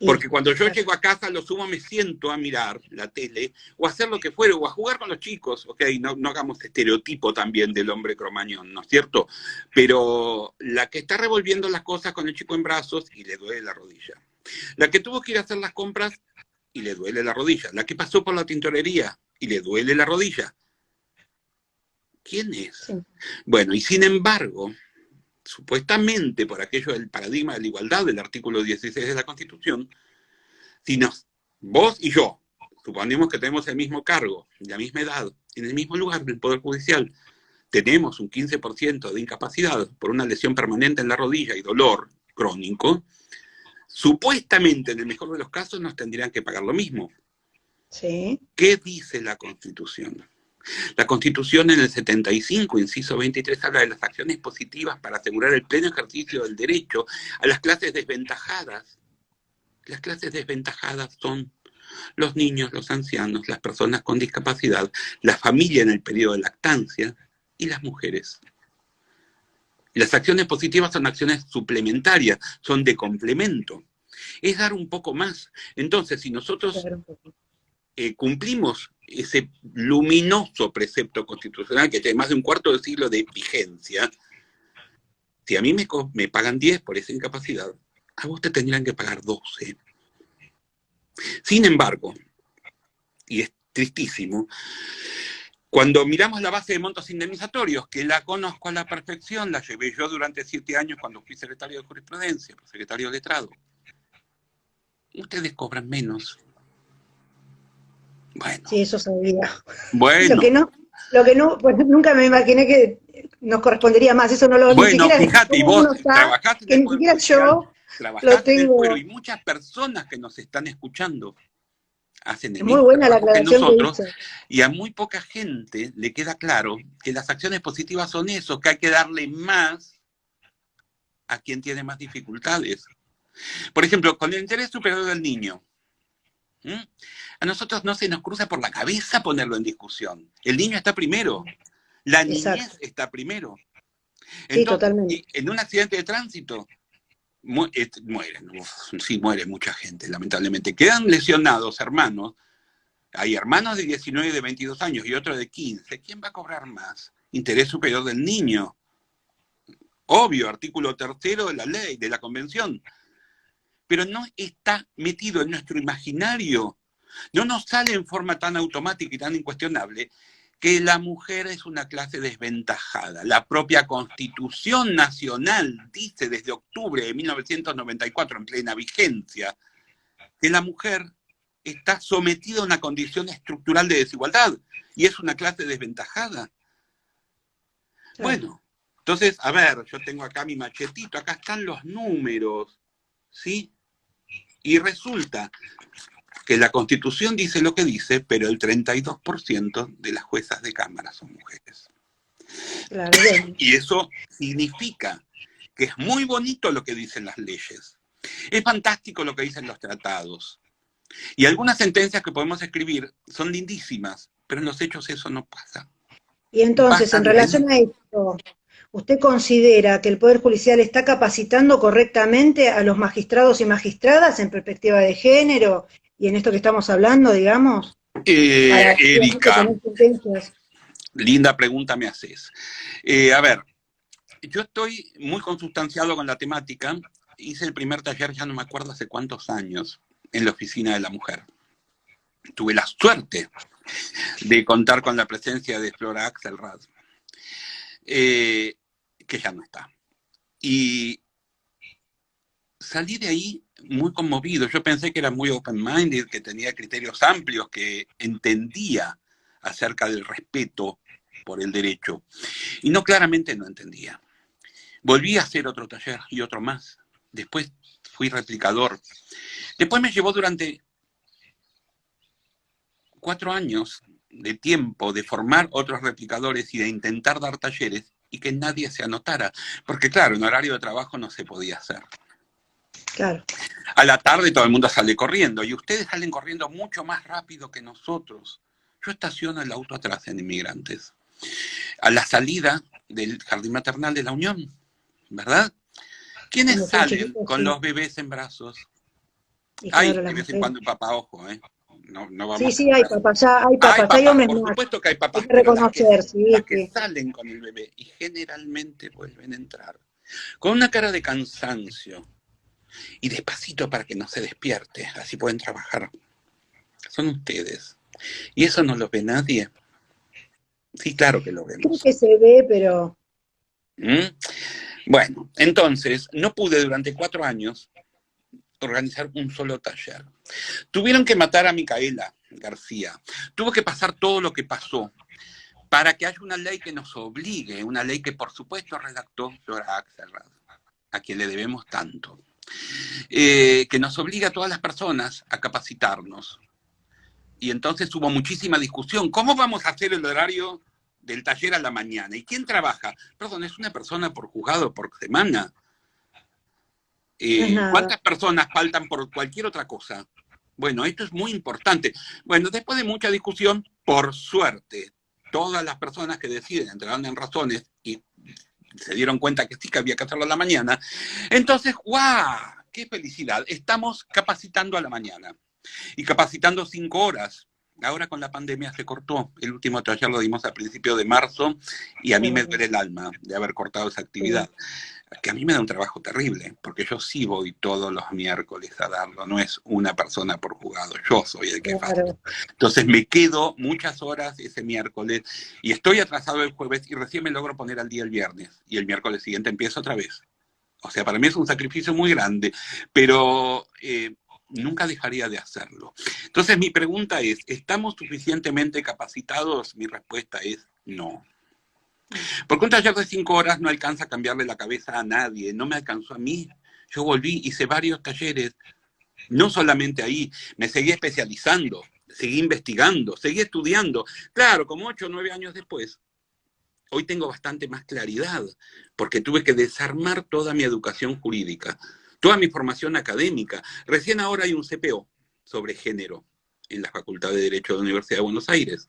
Porque cuando yo llego a casa, lo sumo, me siento a mirar la tele o a hacer lo que fuere, o a jugar con los chicos. Ok, no hagamos estereotipo también del hombre cromañón, ¿no es cierto? Pero la que está revolviendo las cosas con el chico en brazos y le duele la rodilla. La que tuvo que ir a hacer las compras y le duele la rodilla. La que pasó por la tintorería y le duele la rodilla. ¿Quién es? Sí. Bueno, y sin embargo, supuestamente por aquello del paradigma de la igualdad del artículo 16 de la Constitución, si vos y yo suponemos que tenemos el mismo cargo, la misma edad, en el mismo lugar del Poder Judicial, tenemos un 15% de incapacidad por una lesión permanente en la rodilla y dolor crónico, supuestamente, en el mejor de los casos, nos tendrían que pagar lo mismo. Sí. ¿Qué dice la Constitución? La Constitución en el 75, inciso 23, habla de las acciones positivas para asegurar el pleno ejercicio del derecho a las clases desventajadas. Las clases desventajadas son los niños, los ancianos, las personas con discapacidad, la familia en el periodo de lactancia y las mujeres. Las acciones positivas son acciones suplementarias, son de complemento. Es dar un poco más. Entonces, si nosotros cumplimos ese luminoso precepto constitucional que tiene más de un cuarto de siglo de vigencia, si a mí me pagan 10 por esa incapacidad, a vos te tendrían que pagar 12. Sin embargo, y es tristísimo, cuando miramos la base de montos indemnizatorios, que la conozco a la perfección, la llevé yo durante 7 años cuando fui secretario de jurisprudencia, secretario de letrado, ustedes cobran menos. Bueno. Sí, eso sabía. Bueno. Lo que no, pues nunca me imaginé que nos correspondería más, eso no lo bueno, ni siquiera fíjate, y vos trabajaste que ni siquiera yo lo tengo. Y muchas personas que nos están escuchando hacen el muy buena la aclaración que nosotros, y a muy poca gente le queda claro que las acciones positivas son eso, que hay que darle más a quien tiene más dificultades. Por ejemplo, con el interés superior del niño, a nosotros no se nos cruza por la cabeza ponerlo en discusión. El niño está primero, la niñez está primero. Entonces, sí, totalmente. En un accidente de tránsito muere mucha gente, lamentablemente. Quedan lesionados hermanos. Hay hermanos de 19 y de 22 años y otro de 15. ¿Quién va a cobrar más? Interés superior del niño. Obvio, artículo 3 de la ley, de la convención. Pero no está metido en nuestro imaginario. No nos sale en forma tan automática y tan incuestionable que la mujer es una clase desventajada. La propia Constitución Nacional dice desde octubre de 1994, en plena vigencia, que la mujer está sometida a una condición estructural de desigualdad y es una clase desventajada. Sí. Bueno, entonces, a ver, yo tengo acá mi machetito, acá están los números, ¿sí? Y resulta que la Constitución dice lo que dice, pero el 32% de las juezas de Cámara son mujeres. Claro, bien. Y eso significa que es muy bonito lo que dicen las leyes. Es fantástico lo que dicen los tratados. Y algunas sentencias que podemos escribir son lindísimas, pero en los hechos eso no pasa. Y entonces, en relación a esto, ¿usted considera que el Poder Judicial está capacitando correctamente a los magistrados y magistradas en perspectiva de género y en esto que estamos hablando, digamos? Erika, linda pregunta me haces. A ver, yo estoy muy consustanciado con la temática. Hice el primer taller, ya no me acuerdo hace cuántos años, en la Oficina de la Mujer. Tuve la suerte de contar con la presencia de Flora Axelrad, que ya no está. Y salí de ahí muy conmovido. Yo pensé que era muy open-minded, que tenía criterios amplios, que entendía acerca del respeto por el derecho. Y no, claramente no entendía. Volví a hacer otro taller y otro más. Después fui replicador. Después me llevó durante 4 años de tiempo de formar otros replicadores y de intentar dar talleres, y que nadie se anotara. Porque claro, en horario de trabajo no se podía hacer. Claro. A la tarde todo el mundo sale corriendo, y ustedes salen corriendo mucho más rápido que nosotros. Yo estaciono el auto atrás en Inmigrantes, a la salida del jardín maternal de la Unión, ¿verdad? ¿Quiénes Cuando son salen chiquitos, con sí. los bebés en brazos? Y Hay claro, de las vez en mujeres. cuando un papá, ojo, ¿eh? No Sí, vamos a sí, hay estar. papás, ya Hay hay papás, hombres por más. supuesto que hay Hay papás, que pero reconocer, las sí, que sí. salen con el bebé y generalmente vuelven a entrar con una cara de cansancio y despacito para que no se despierte, así pueden trabajar. Son ustedes. Y eso no lo ve nadie. Sí, claro que lo Creo vemos. que se ve, pero ¿Mm? Bueno, entonces, no pude durante 4 años organizar un solo taller. Tuvieron que matar a Micaela García. Tuvo que pasar todo lo que pasó para que haya una ley que nos obligue, una ley que por supuesto redactó Flora Axelrad, a quien le debemos tanto, que nos obliga a todas las personas a capacitarnos. Y entonces hubo muchísima discusión. ¿Cómo vamos a hacer el horario del taller a la mañana? ¿Y quién trabaja? Perdón, es una persona por juzgado por semana. no es nada. ¿Cuántas personas faltan por cualquier otra cosa? Bueno, esto es muy importante. Bueno, después de mucha discusión, por suerte, todas las personas que deciden entraron en razones y se dieron cuenta que sí que había que hacerlo a la mañana. Entonces, ¡guau! ¡Qué felicidad! Estamos capacitando a la mañana y capacitando 5 horas. Ahora con la pandemia se cortó. El último taller lo dimos a principios de marzo y a mí me duele el alma de haber cortado esa actividad. Que a mí me da un trabajo terrible, porque yo sí voy todos los miércoles a darlo, no es una persona por juzgado, yo soy el que falta. Claro. Entonces me quedo muchas horas ese miércoles y estoy atrasado el jueves y recién me logro poner al día el viernes y el miércoles siguiente empiezo otra vez. O sea, para mí es un sacrificio muy grande, pero nunca dejaría de hacerlo. Entonces mi pregunta es, ¿estamos suficientemente capacitados? Mi respuesta es no. Porque un taller de 5 horas no alcanza a cambiarle la cabeza a nadie, no me alcanzó a mí. Yo volví, hice varios talleres, no solamente ahí, me seguí especializando, seguí investigando, seguí estudiando. Claro, como 8 o 9 años después, hoy tengo bastante más claridad, porque tuve que desarmar toda mi educación jurídica, toda mi formación académica. Recién ahora hay un CPO sobre género en la Facultad de Derecho de la Universidad de Buenos Aires.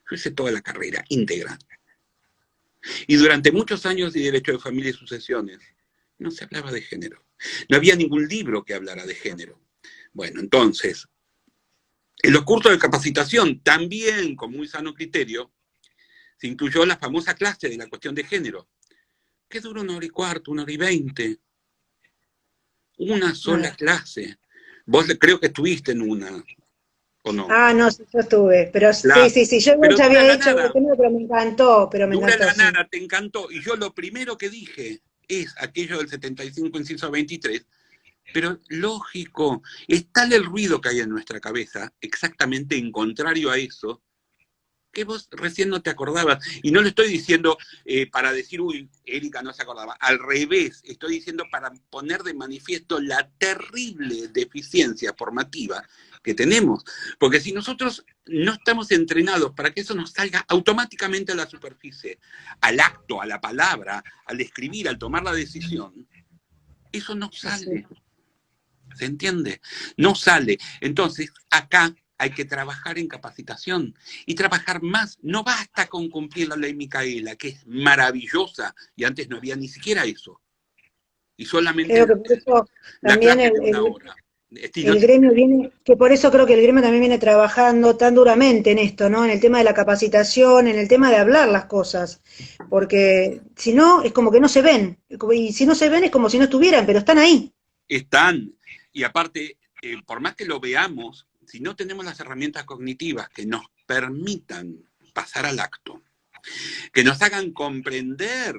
Yo hice toda la carrera íntegra. Y durante muchos años de Derecho de Familia y Sucesiones no se hablaba de género. No había ningún libro que hablara de género. Bueno, entonces, en los cursos de capacitación, también con muy sano criterio, se incluyó la famosa clase de la cuestión de género, que dura 1 hora y cuarto, 1 hora y 20. Una sola clase. Vos creo que estuviste en una, ¿o no? Ah, no, sí, yo estuve, pero sí, Claro. sí, sí, yo Pero ya dura había la hecho nada. género, pero me Dura encantó, la sí. nada, te encantó. Y yo lo primero que dije es aquello del 75, inciso 23, pero lógico, es tal el ruido que hay en nuestra cabeza, exactamente en contrario a eso, que vos recién no te acordabas. Y no lo estoy diciendo para decir, uy, Erika no se acordaba. Al revés, estoy diciendo para poner de manifiesto la terrible deficiencia formativa que tenemos. Porque si nosotros no estamos entrenados para que eso nos salga automáticamente a la superficie, al acto, a la palabra, al escribir, al tomar la decisión, eso no sale. ¿Se entiende? No sale. Entonces, acá hay que trabajar en capacitación y trabajar más. No basta con cumplir la ley Micaela, que es maravillosa, y antes no había ni siquiera eso. Y solamente Creo que por eso la también clase de 1 hora. el gremio viene, que por eso creo que el gremio también viene trabajando tan duramente en esto, ¿no? En el tema de la capacitación, en el tema de hablar las cosas, porque si no, es como que no se ven, y si no se ven es como si no estuvieran, pero están ahí. Están, y aparte, por más que lo veamos, si no tenemos las herramientas cognitivas que nos permitan pasar al acto, que nos hagan comprender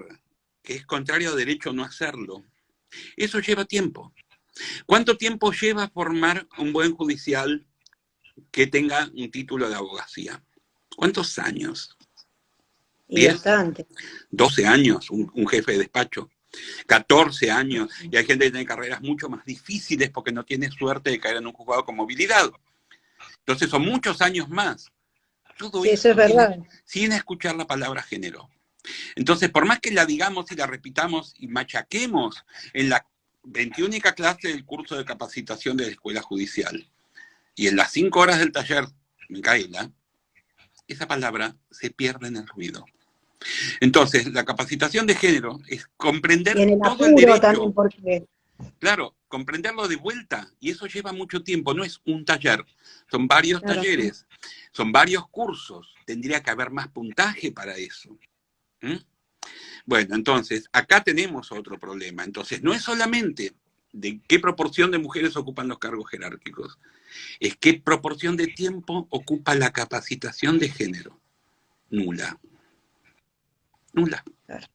que es contrario a derecho no hacerlo, eso lleva tiempo. ¿Cuánto tiempo lleva formar un buen judicial que tenga un título de abogacía? ¿Cuántos años? Y ¿10? bastante. ¿12 años? Un jefe de despacho. 14 años. Y hay gente que tiene carreras mucho más difíciles porque no tiene suerte de caer en un juzgado con movilidad. Entonces son muchos años más. Todo Sí, eso es eso verdad. sin escuchar la palabra género. Entonces, por más que la digamos y la repitamos y machaquemos en la 21ª clase del curso de capacitación de la Escuela Judicial y en las 5 horas del taller, Micaela, esa palabra se pierde en el ruido. Entonces, la capacitación de género es comprender Y en el todo el apuro también, derecho. porque... Claro, comprenderlo de vuelta, y eso lleva mucho tiempo, no es un taller, son varios Claro. talleres, son varios cursos, tendría que haber más puntaje para eso. ¿Mm? Bueno, entonces, acá tenemos otro problema. Entonces, no es solamente de qué proporción de mujeres ocupan los cargos jerárquicos, es qué proporción de tiempo ocupa la capacitación de género. Nula. Nula. Claro.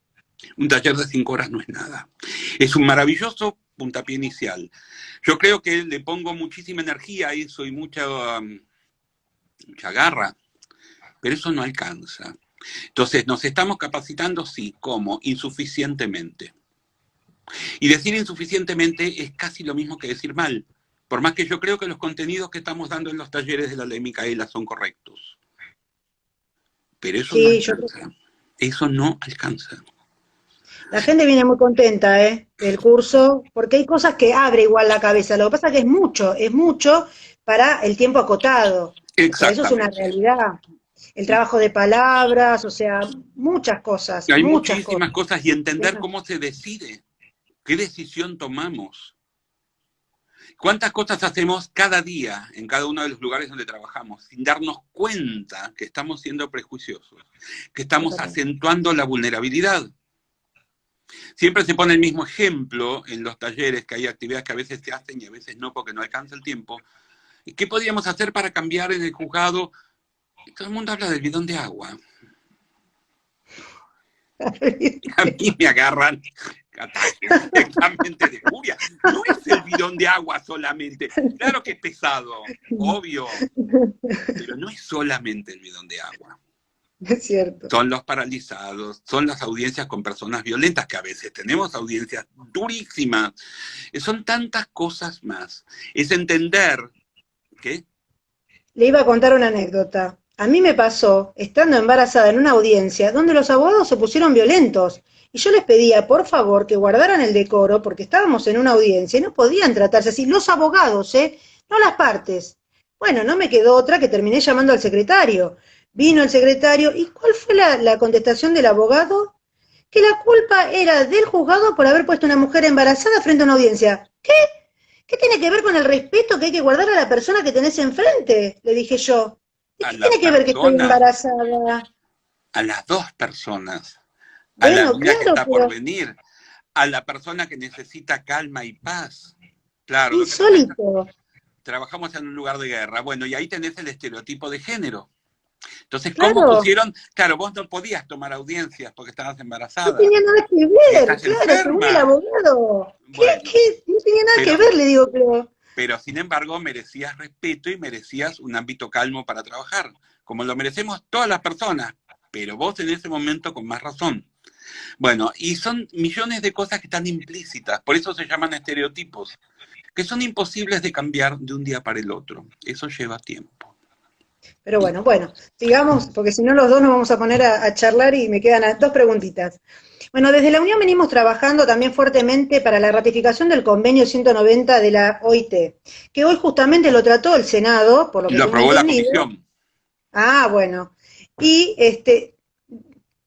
Un taller de 5 horas no es nada. Es un maravilloso puntapié inicial. Yo creo que le pongo muchísima energía a eso y mucha garra, pero eso no alcanza. Entonces, nos estamos capacitando, sí, ¿cómo? Insuficientemente. Y decir insuficientemente es casi lo mismo que decir mal, por más que yo creo que los contenidos que estamos dando en los talleres de la ley Micaela son correctos. Pero eso no alcanza. Eso no alcanza. La gente viene muy contenta, del curso, porque hay cosas que abre igual la cabeza. Lo que pasa es que es mucho para el tiempo acotado. O sea, eso es una realidad. El trabajo de palabras, o sea, muchas cosas. Hay muchas muchísimas cosas y entender Eso. cómo se decide, qué decisión tomamos. ¿Cuántas cosas hacemos cada día en cada uno de los lugares donde trabajamos sin darnos cuenta que estamos siendo prejuiciosos, que estamos acentuando la vulnerabilidad? Siempre se pone el mismo ejemplo en los talleres, que hay actividades que a veces se hacen y a veces no porque no alcanza el tiempo. ¿Qué podríamos hacer para cambiar en el juzgado? Todo el mundo habla del bidón de agua. A mí me agarran directamente de furia. No es el bidón de agua solamente. Claro que es pesado, obvio, pero no es solamente el bidón de agua. Es cierto. Son los paralizados, son las audiencias con personas violentas, que a veces tenemos audiencias durísimas. Son tantas cosas más. Es entender que... Le iba a contar una anécdota. A mí me pasó, estando embarazada en una audiencia, donde los abogados se pusieron violentos. Y yo les pedía, por favor, que guardaran el decoro, porque estábamos en una audiencia y no podían tratarse así. Los abogados, no las partes. Bueno, no me quedó otra que terminé llamando al secretario. Vino el secretario, ¿y cuál fue la contestación del abogado? Que la culpa era del juzgado por haber puesto una mujer embarazada frente a una audiencia. ¿Qué? ¿Qué tiene que ver con el respeto que hay que guardar a la persona que tenés enfrente? Le dije yo. ¿Y qué tiene que ver que estoy embarazada? A las dos personas. Bueno, a la niña claro, que está por venir, a la persona que necesita calma y paz. Claro. Insólito. Trabajamos en un lugar de guerra. Bueno, y ahí tenés el estereotipo de género. Entonces, claro. ¿cómo pusieron? Claro, vos no podías tomar audiencias porque estabas embarazada. No tenía nada que ver, claro, según el abogado. Bueno, ¿Qué? No tenía nada que ver, le digo, pero sin embargo merecías respeto y merecías un ámbito calmo para trabajar, como lo merecemos todas las personas, pero vos en ese momento con más razón. Bueno, y son millones de cosas que están implícitas, por eso se llaman estereotipos, que son imposibles de cambiar de un día para el otro. Eso lleva tiempo. Pero bueno, sigamos, porque si no los dos nos vamos a poner a charlar y me quedan dos preguntitas. Bueno, desde la Unión venimos trabajando también fuertemente para la ratificación del convenio 190 de la OIT, que hoy justamente lo trató el Senado, por lo que lo aprobó la Comisión. Ah, bueno. Y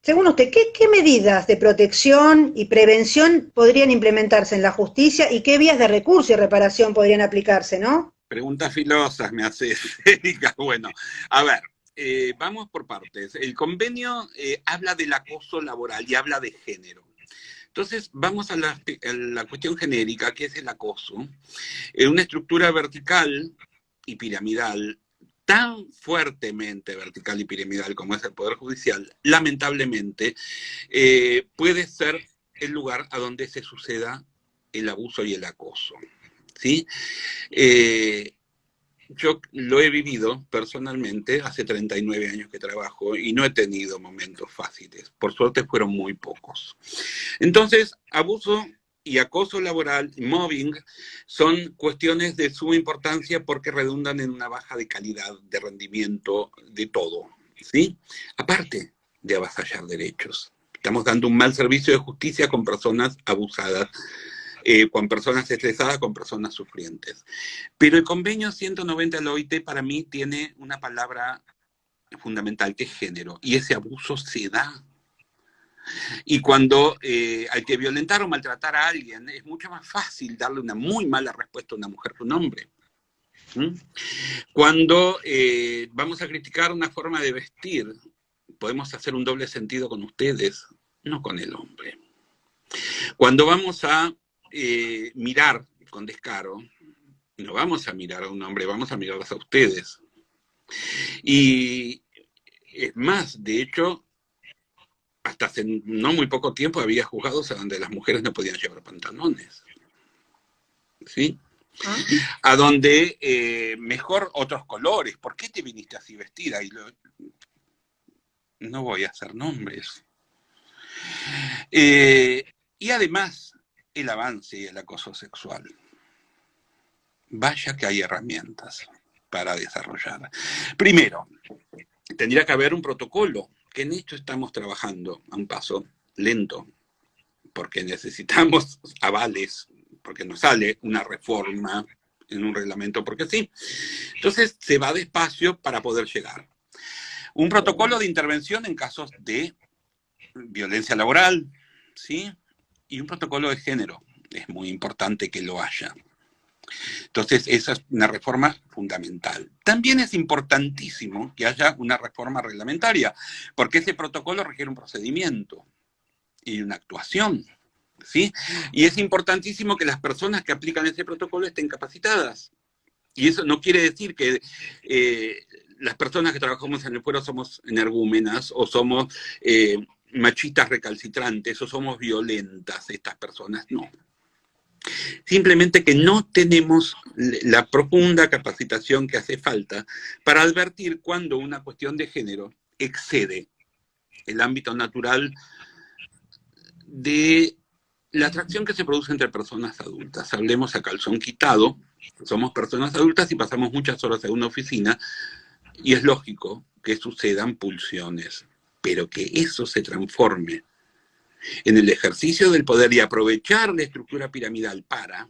según usted, ¿qué medidas de protección y prevención podrían implementarse en la justicia y qué vías de recurso y reparación podrían aplicarse, no? Preguntas filosas me hace Erika. Bueno, a ver, vamos por partes. El convenio habla del acoso laboral y habla de género. Entonces, vamos a la cuestión genérica, que es el acoso. Una estructura vertical y piramidal, tan fuertemente vertical y piramidal como es el Poder Judicial, lamentablemente, puede ser el lugar a donde se suceda el abuso y el acoso. ¿Sí? Yo lo he vivido personalmente, hace 39 años que trabajo y no he tenido momentos fáciles. Por suerte fueron muy pocos. Entonces, abuso y acoso laboral, mobbing, son cuestiones de suma importancia porque redundan en una baja de calidad, de rendimiento, de todo. ¿Sí? Aparte de avasallar derechos. Estamos dando un mal servicio de justicia con personas abusadas, con personas estresadas, con personas sufrientes. Pero el convenio 190 de la OIT para mí tiene una palabra fundamental, que es género, y ese abuso se da. Y cuando hay que violentar o maltratar a alguien, es mucho más fácil darle una muy mala respuesta a una mujer que a un hombre. ¿Mm? Cuando vamos a criticar una forma de vestir, podemos hacer un doble sentido con ustedes, no con el hombre. Cuando vamos a mirar con descaro, no vamos a mirar a un hombre, vamos a mirarlos a ustedes. Y es más, de hecho, hasta hace no muy poco tiempo había juzgados a donde las mujeres no podían llevar pantalones. ¿Sí? A donde mejor otros colores. ¿Por qué te viniste así vestida? No voy a hacer nombres. Y además, el avance y el acoso sexual. Vaya que hay herramientas para desarrollar. Primero, tendría que haber un protocolo, que en esto estamos trabajando a un paso lento, porque necesitamos avales, porque nos sale una reforma en un reglamento, porque sí. Entonces se va despacio para poder llegar. Un protocolo de intervención en casos de violencia laboral, ¿sí? Y un protocolo de género. Es muy importante que lo haya. Entonces, esa es una reforma fundamental. También es importantísimo que haya una reforma reglamentaria, porque ese protocolo requiere un procedimiento y una actuación, ¿sí? Y es importantísimo que las personas que aplican ese protocolo estén capacitadas. Y eso no quiere decir que las personas que trabajamos en el fuero somos energúmenas o somos machistas recalcitrantes o somos violentas, estas personas, no. Simplemente que no tenemos la profunda capacitación que hace falta para advertir cuando una cuestión de género excede el ámbito natural de la atracción que se produce entre personas adultas. Hablemos a calzón quitado, somos personas adultas y pasamos muchas horas en una oficina y es lógico que sucedan pulsiones, pero que eso se transforme en el ejercicio del poder y aprovechar la estructura piramidal para,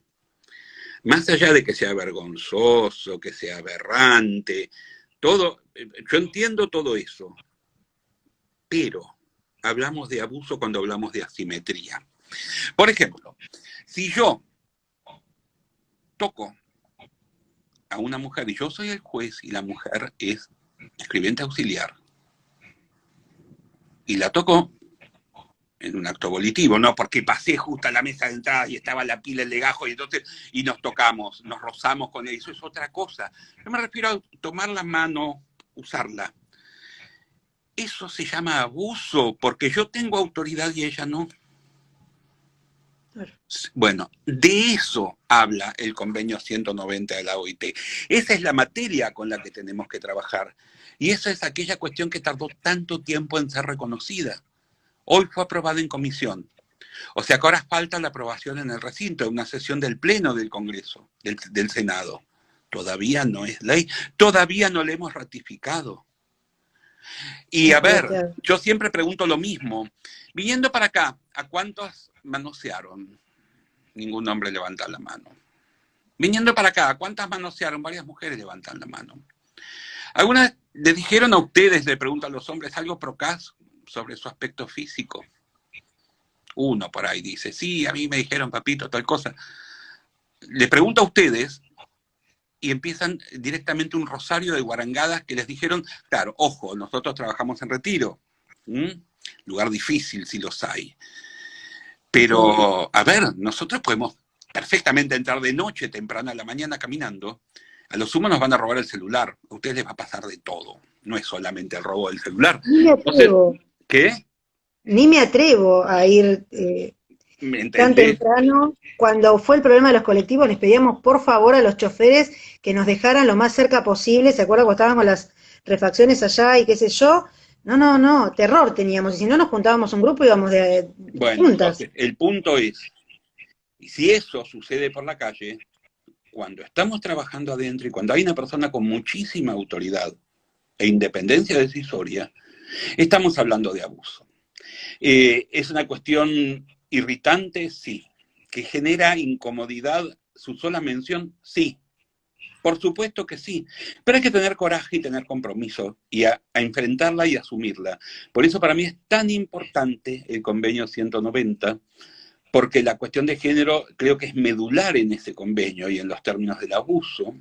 más allá de que sea vergonzoso, que sea aberrante, todo, yo entiendo todo eso, pero hablamos de abuso cuando hablamos de asimetría. Por ejemplo, si yo toco a una mujer y yo soy el juez y la mujer es escribiente auxiliar, y la toco en un acto volitivo, no porque pasé justo a la mesa de entrada y estaba la pila, el legajo, y entonces, y nos tocamos, nos rozamos con eso, es otra cosa. Yo me refiero a tomar la mano, usarla. Eso se llama abuso, porque yo tengo autoridad y ella no. Bueno, de eso habla el convenio 190 de la OIT. Esa es la materia con la que tenemos que trabajar. Y esa es aquella cuestión que tardó tanto tiempo en ser reconocida. Hoy fue aprobada en comisión. O sea que ahora falta la aprobación en el recinto, de una sesión del Pleno del Congreso, del Senado. Todavía no es ley, todavía no la hemos ratificado. Y a ver, yo siempre pregunto lo mismo. Viniendo para acá, ¿a cuántos manosearon? Ningún hombre levanta la mano. Viniendo para acá, ¿a cuántas manosearon? Varias mujeres levantan la mano. ¿Algunas le dijeron a ustedes, le preguntan a los hombres, algo procaz sobre su aspecto físico? Uno por ahí dice, sí, a mí me dijeron, papito, tal cosa. Le pregunto a ustedes y empiezan directamente un rosario de guarangadas que les dijeron, claro, ojo, nosotros trabajamos en Retiro, lugar difícil si los hay. Pero, a ver, nosotros podemos perfectamente entrar de noche, temprano a la mañana caminando. A lo sumo nos van a robar el celular. A ustedes les va a pasar de todo. No es solamente el robo del celular. Ni me atrevo. Entonces, ¿qué? Ni me atrevo a ir tan temprano. Cuando fue el problema de los colectivos, les pedíamos por favor a los choferes que nos dejaran lo más cerca posible. ¿Se acuerdan cuando estábamos las refacciones allá y qué sé yo? No, terror teníamos. Y si no, nos juntábamos un grupo y íbamos de bueno, juntas. Entonces, el punto es, si eso sucede por la calle, cuando estamos trabajando adentro y cuando hay una persona con muchísima autoridad e independencia decisoria, estamos hablando de abuso. ¿Es una cuestión irritante? Sí. ¿Que genera incomodidad su sola mención? Sí. Por supuesto que sí, pero hay que tener coraje y tener compromiso y a enfrentarla y asumirla. Por eso para mí es tan importante el convenio 190, porque la cuestión de género creo que es medular en ese convenio y en los términos del abuso,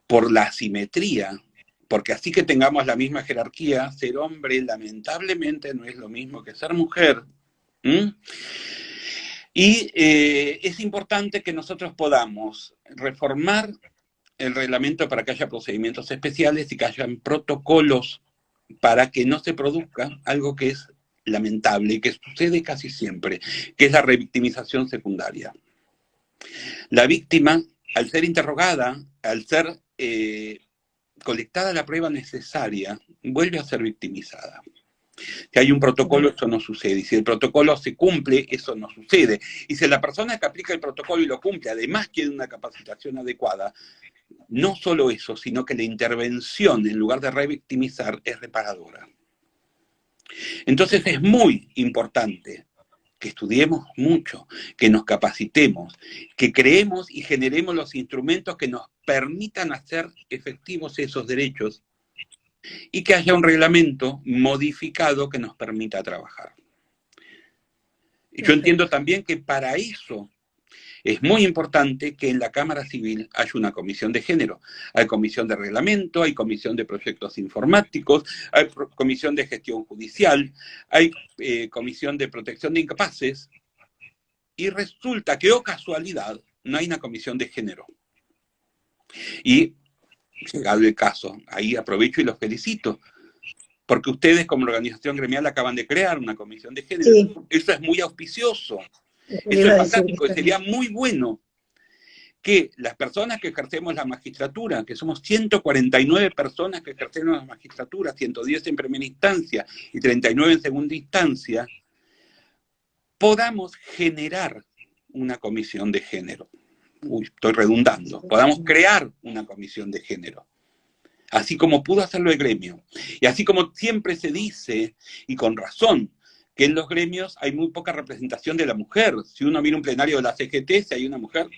por la asimetría, porque así que tengamos la misma jerarquía, ser hombre lamentablemente no es lo mismo que ser mujer. ¿Mm? Y es importante que nosotros podamos reformar el reglamento para que haya procedimientos especiales y que hayan protocolos para que no se produzca algo que es lamentable y que sucede casi siempre, que es la revictimización secundaria. La víctima, al ser interrogada, al ser colectada la prueba necesaria, vuelve a ser victimizada. Si hay un protocolo, eso no sucede. Y si el protocolo se cumple, eso no sucede. Y si la persona que aplica el protocolo y lo cumple, además tiene una capacitación adecuada, no solo eso, sino que la intervención, en lugar de revictimizar, es reparadora. Entonces es muy importante que estudiemos mucho, que nos capacitemos, que creemos y generemos los instrumentos que nos permitan hacer efectivos esos derechos y que haya un reglamento modificado que nos permita trabajar. Yo entiendo también que para eso es muy importante que en la Cámara Civil haya una comisión de género. Hay comisión de reglamento, hay comisión de proyectos informáticos, hay comisión de gestión judicial, hay comisión de protección de incapaces, y resulta que, oh casualidad, no hay una comisión de género. Y, llegado el caso, ahí aprovecho y los felicito, porque ustedes como organización gremial acaban de crear una comisión de género. Sí. Eso es muy auspicioso. Eso es fantástico, y sería muy bueno que las personas que ejercemos la magistratura, que somos 149 personas que ejercemos la magistratura, 110 en primera instancia y 39 en segunda instancia, podamos generar una comisión de género. Uy, estoy redundando. Podamos crear una comisión de género. Así como pudo hacerlo el gremio. Y así como siempre se dice, y con razón, que en los gremios hay muy poca representación de la mujer. Si uno mira un plenario de la CGT, si hay una mujer,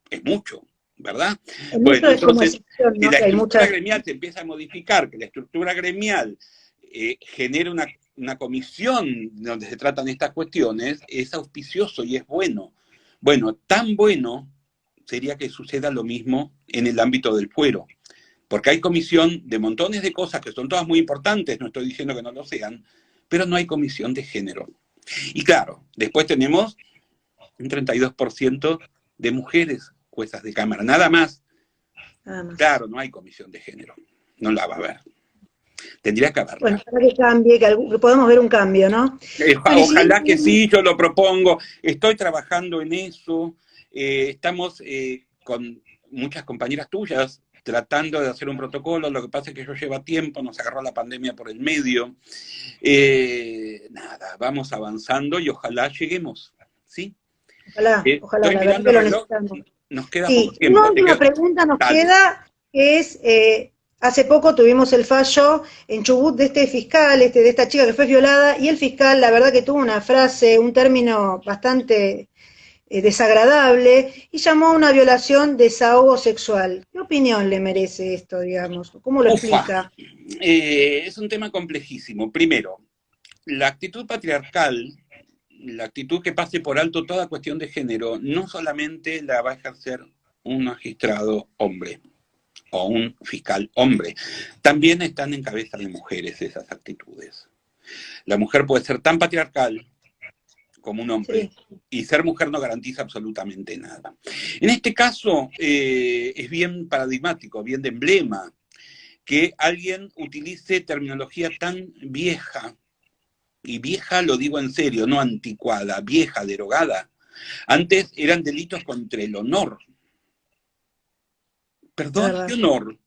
es mucho, ¿verdad? Bueno, entonces, si la estructura gremial se empieza a modificar, que la estructura gremial genere una comisión donde se tratan estas cuestiones, es auspicioso y es bueno. Bueno, tan bueno sería que suceda lo mismo en el ámbito del fuero. Porque hay comisión de montones de cosas que son todas muy importantes, no estoy diciendo que no lo sean, pero no hay comisión de género. Y claro, después tenemos un 32% de mujeres juezas de cámara, nada más. Claro, no hay comisión de género, no la va a haber. Tendría que haberla. Bueno, para que cambie, que podamos ver un cambio, ¿no? Ojalá que sí, yo lo propongo, estoy trabajando en eso, estamos con muchas compañeras tuyas, tratando de hacer un protocolo, lo que pasa es que eso lleva tiempo, nos agarró la pandemia por el medio. Nada, vamos avanzando y ojalá lleguemos, ¿sí? Ojalá, la verdad que lo necesitamos. Nos queda poco tiempo. Una última pregunta nos queda, que es, hace poco tuvimos el fallo en Chubut de este fiscal, de esta chica que fue violada, y el fiscal, la verdad que tuvo una frase, un término bastante desagradable, y llamó a una violación desahogo sexual. ¿Qué opinión le merece esto, digamos? ¿Cómo lo explica? Es un tema complejísimo. Primero, la actitud patriarcal, la actitud que pase por alto toda cuestión de género, no solamente la va a ejercer un magistrado hombre o un fiscal hombre, también están en cabeza de mujeres esas actitudes. La mujer puede ser tan patriarcal como un hombre, sí, y ser mujer no garantiza absolutamente nada. En este caso es bien paradigmático, bien de emblema, que alguien utilice terminología tan vieja, y vieja lo digo en serio, no anticuada, vieja, derogada. Antes eran delitos contra el honor. Perdón, ¿qué honor?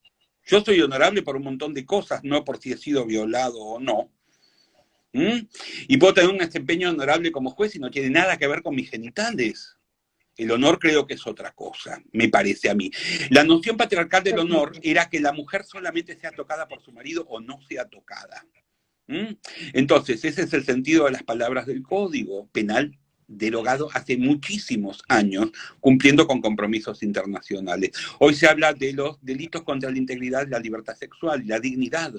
Yo soy honorable por un montón de cosas, no por si he sido violado o no. Y puedo tener un desempeño honorable como juez y no tiene nada que ver con mis genitales. El honor creo que es otra cosa, me parece a mí. La noción patriarcal del honor era que la mujer solamente sea tocada por su marido o no sea tocada. ¿Mm? Entonces, ese es el sentido de las palabras del Código Penal derogado hace muchísimos años, cumpliendo con compromisos internacionales. Hoy se habla de los delitos contra la integridad, la libertad sexual, la dignidad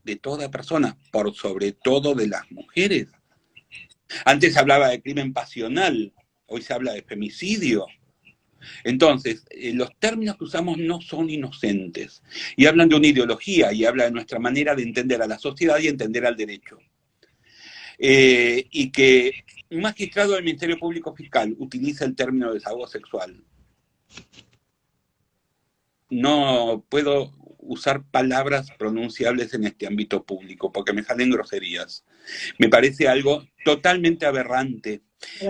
de toda persona, por sobre todo de las mujeres. Antes se hablaba de crimen pasional, hoy se habla de femicidio. Entonces, los términos que usamos no son inocentes y hablan de una ideología y hablan de nuestra manera de entender a la sociedad y entender al derecho. Y que un magistrado del Ministerio Público Fiscal utiliza el término desahogo sexual. No puedo usar palabras pronunciables en este ámbito público porque me salen groserías. Me parece algo totalmente aberrante,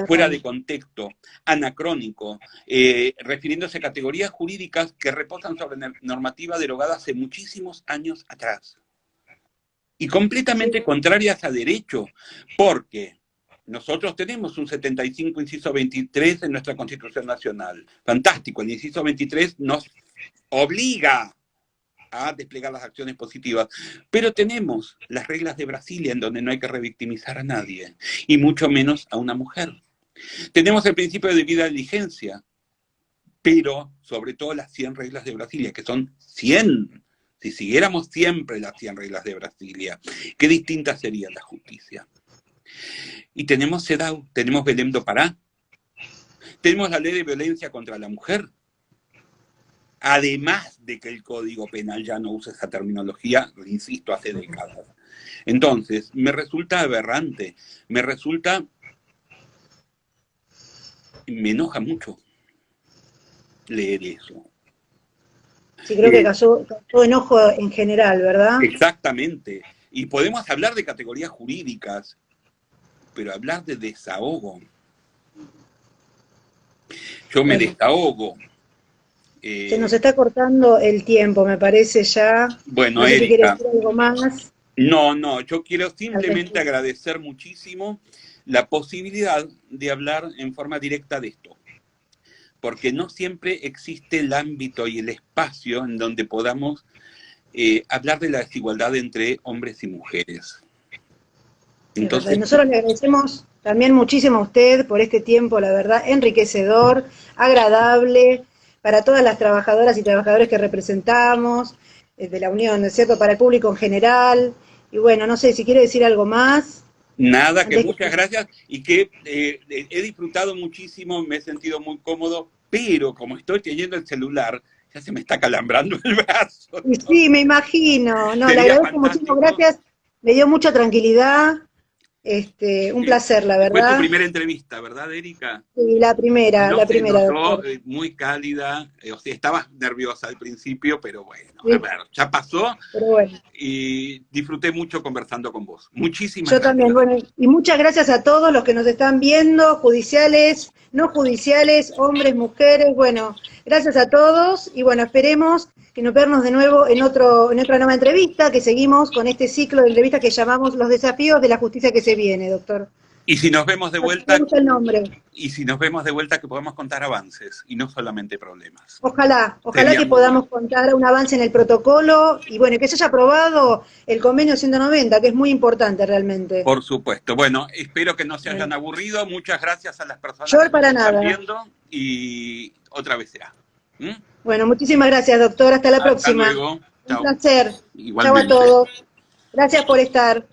fuera de contexto, anacrónico, refiriéndose a categorías jurídicas que reposan sobre normativa derogada hace muchísimos años atrás. Y completamente contrarias a derecho, porque nosotros tenemos un 75, inciso 23 en nuestra Constitución Nacional. Fantástico, el inciso 23 nos obliga a desplegar las acciones positivas, pero tenemos las reglas de Brasilia en donde no hay que revictimizar a nadie, y mucho menos a una mujer. Tenemos el principio de debida diligencia, pero sobre todo las 100 reglas de Brasilia, que son 100. Si siguiéramos siempre las 100 reglas de Brasilia, qué distinta sería la justicia. Y tenemos CEDAW, tenemos Belém do Pará, tenemos la ley de violencia contra la mujer, además de que el Código Penal ya no usa esa terminología, insisto, hace décadas. Entonces, me resulta aberrante, me enoja mucho leer eso. Sí, creo que causó enojo en general, ¿verdad? Exactamente. Y podemos hablar de categorías jurídicas, pero hablar de desahogo. Yo me desahogo. Se nos está cortando el tiempo, me parece ya. Bueno, no sé si quiere Erika. decir algo más. No, yo quiero simplemente agradecer muchísimo la posibilidad de hablar en forma directa de esto. Porque no siempre existe el ámbito y el espacio en donde podamos hablar de la desigualdad entre hombres y mujeres. Entonces, nosotros le agradecemos también muchísimo a usted por este tiempo, la verdad, enriquecedor, agradable, para todas las trabajadoras y trabajadores que representamos, de la Unión, ¿no es cierto?, para el público en general. Y bueno, no sé si quiere decir algo más. Nada, que muchas gracias y que he disfrutado muchísimo, me he sentido muy cómodo, pero como estoy teniendo el celular, ya se me está calambrando el brazo. ¿No? Sí, me imagino. No, le agradezco muchísimo, gracias. Me dio mucha tranquilidad. Un placer, la verdad. Fue tu primera entrevista, ¿verdad, Erika? Sí, la primera, no se notó, muy cálida, o sea, estabas nerviosa al principio, pero bueno, sí. A ver, ya pasó, bueno. Y disfruté mucho conversando con vos. Muchísimas gracias. Yo también, bueno, y muchas gracias a todos los que nos están viendo, judiciales, no judiciales, hombres, mujeres, bueno, gracias a todos, y bueno, esperemos que nos vernos de nuevo en otra nueva entrevista, que seguimos con este ciclo de entrevistas que llamamos Los desafíos de la justicia que se viene, doctor. Y si nos vemos de vuelta, el nombre. Y si nos vemos de vuelta, que podamos contar avances y no solamente problemas. Ojalá que podamos contar un avance en el protocolo y bueno, que se haya aprobado el convenio 190, que es muy importante realmente. Por supuesto. Bueno, espero que no se hayan aburrido. Muchas gracias a las personas que para están viendo y otra vez será. Bueno, muchísimas gracias, doctor. Hasta la próxima. Hasta luego. Un placer. Igualmente. Chau a todos. Gracias por estar.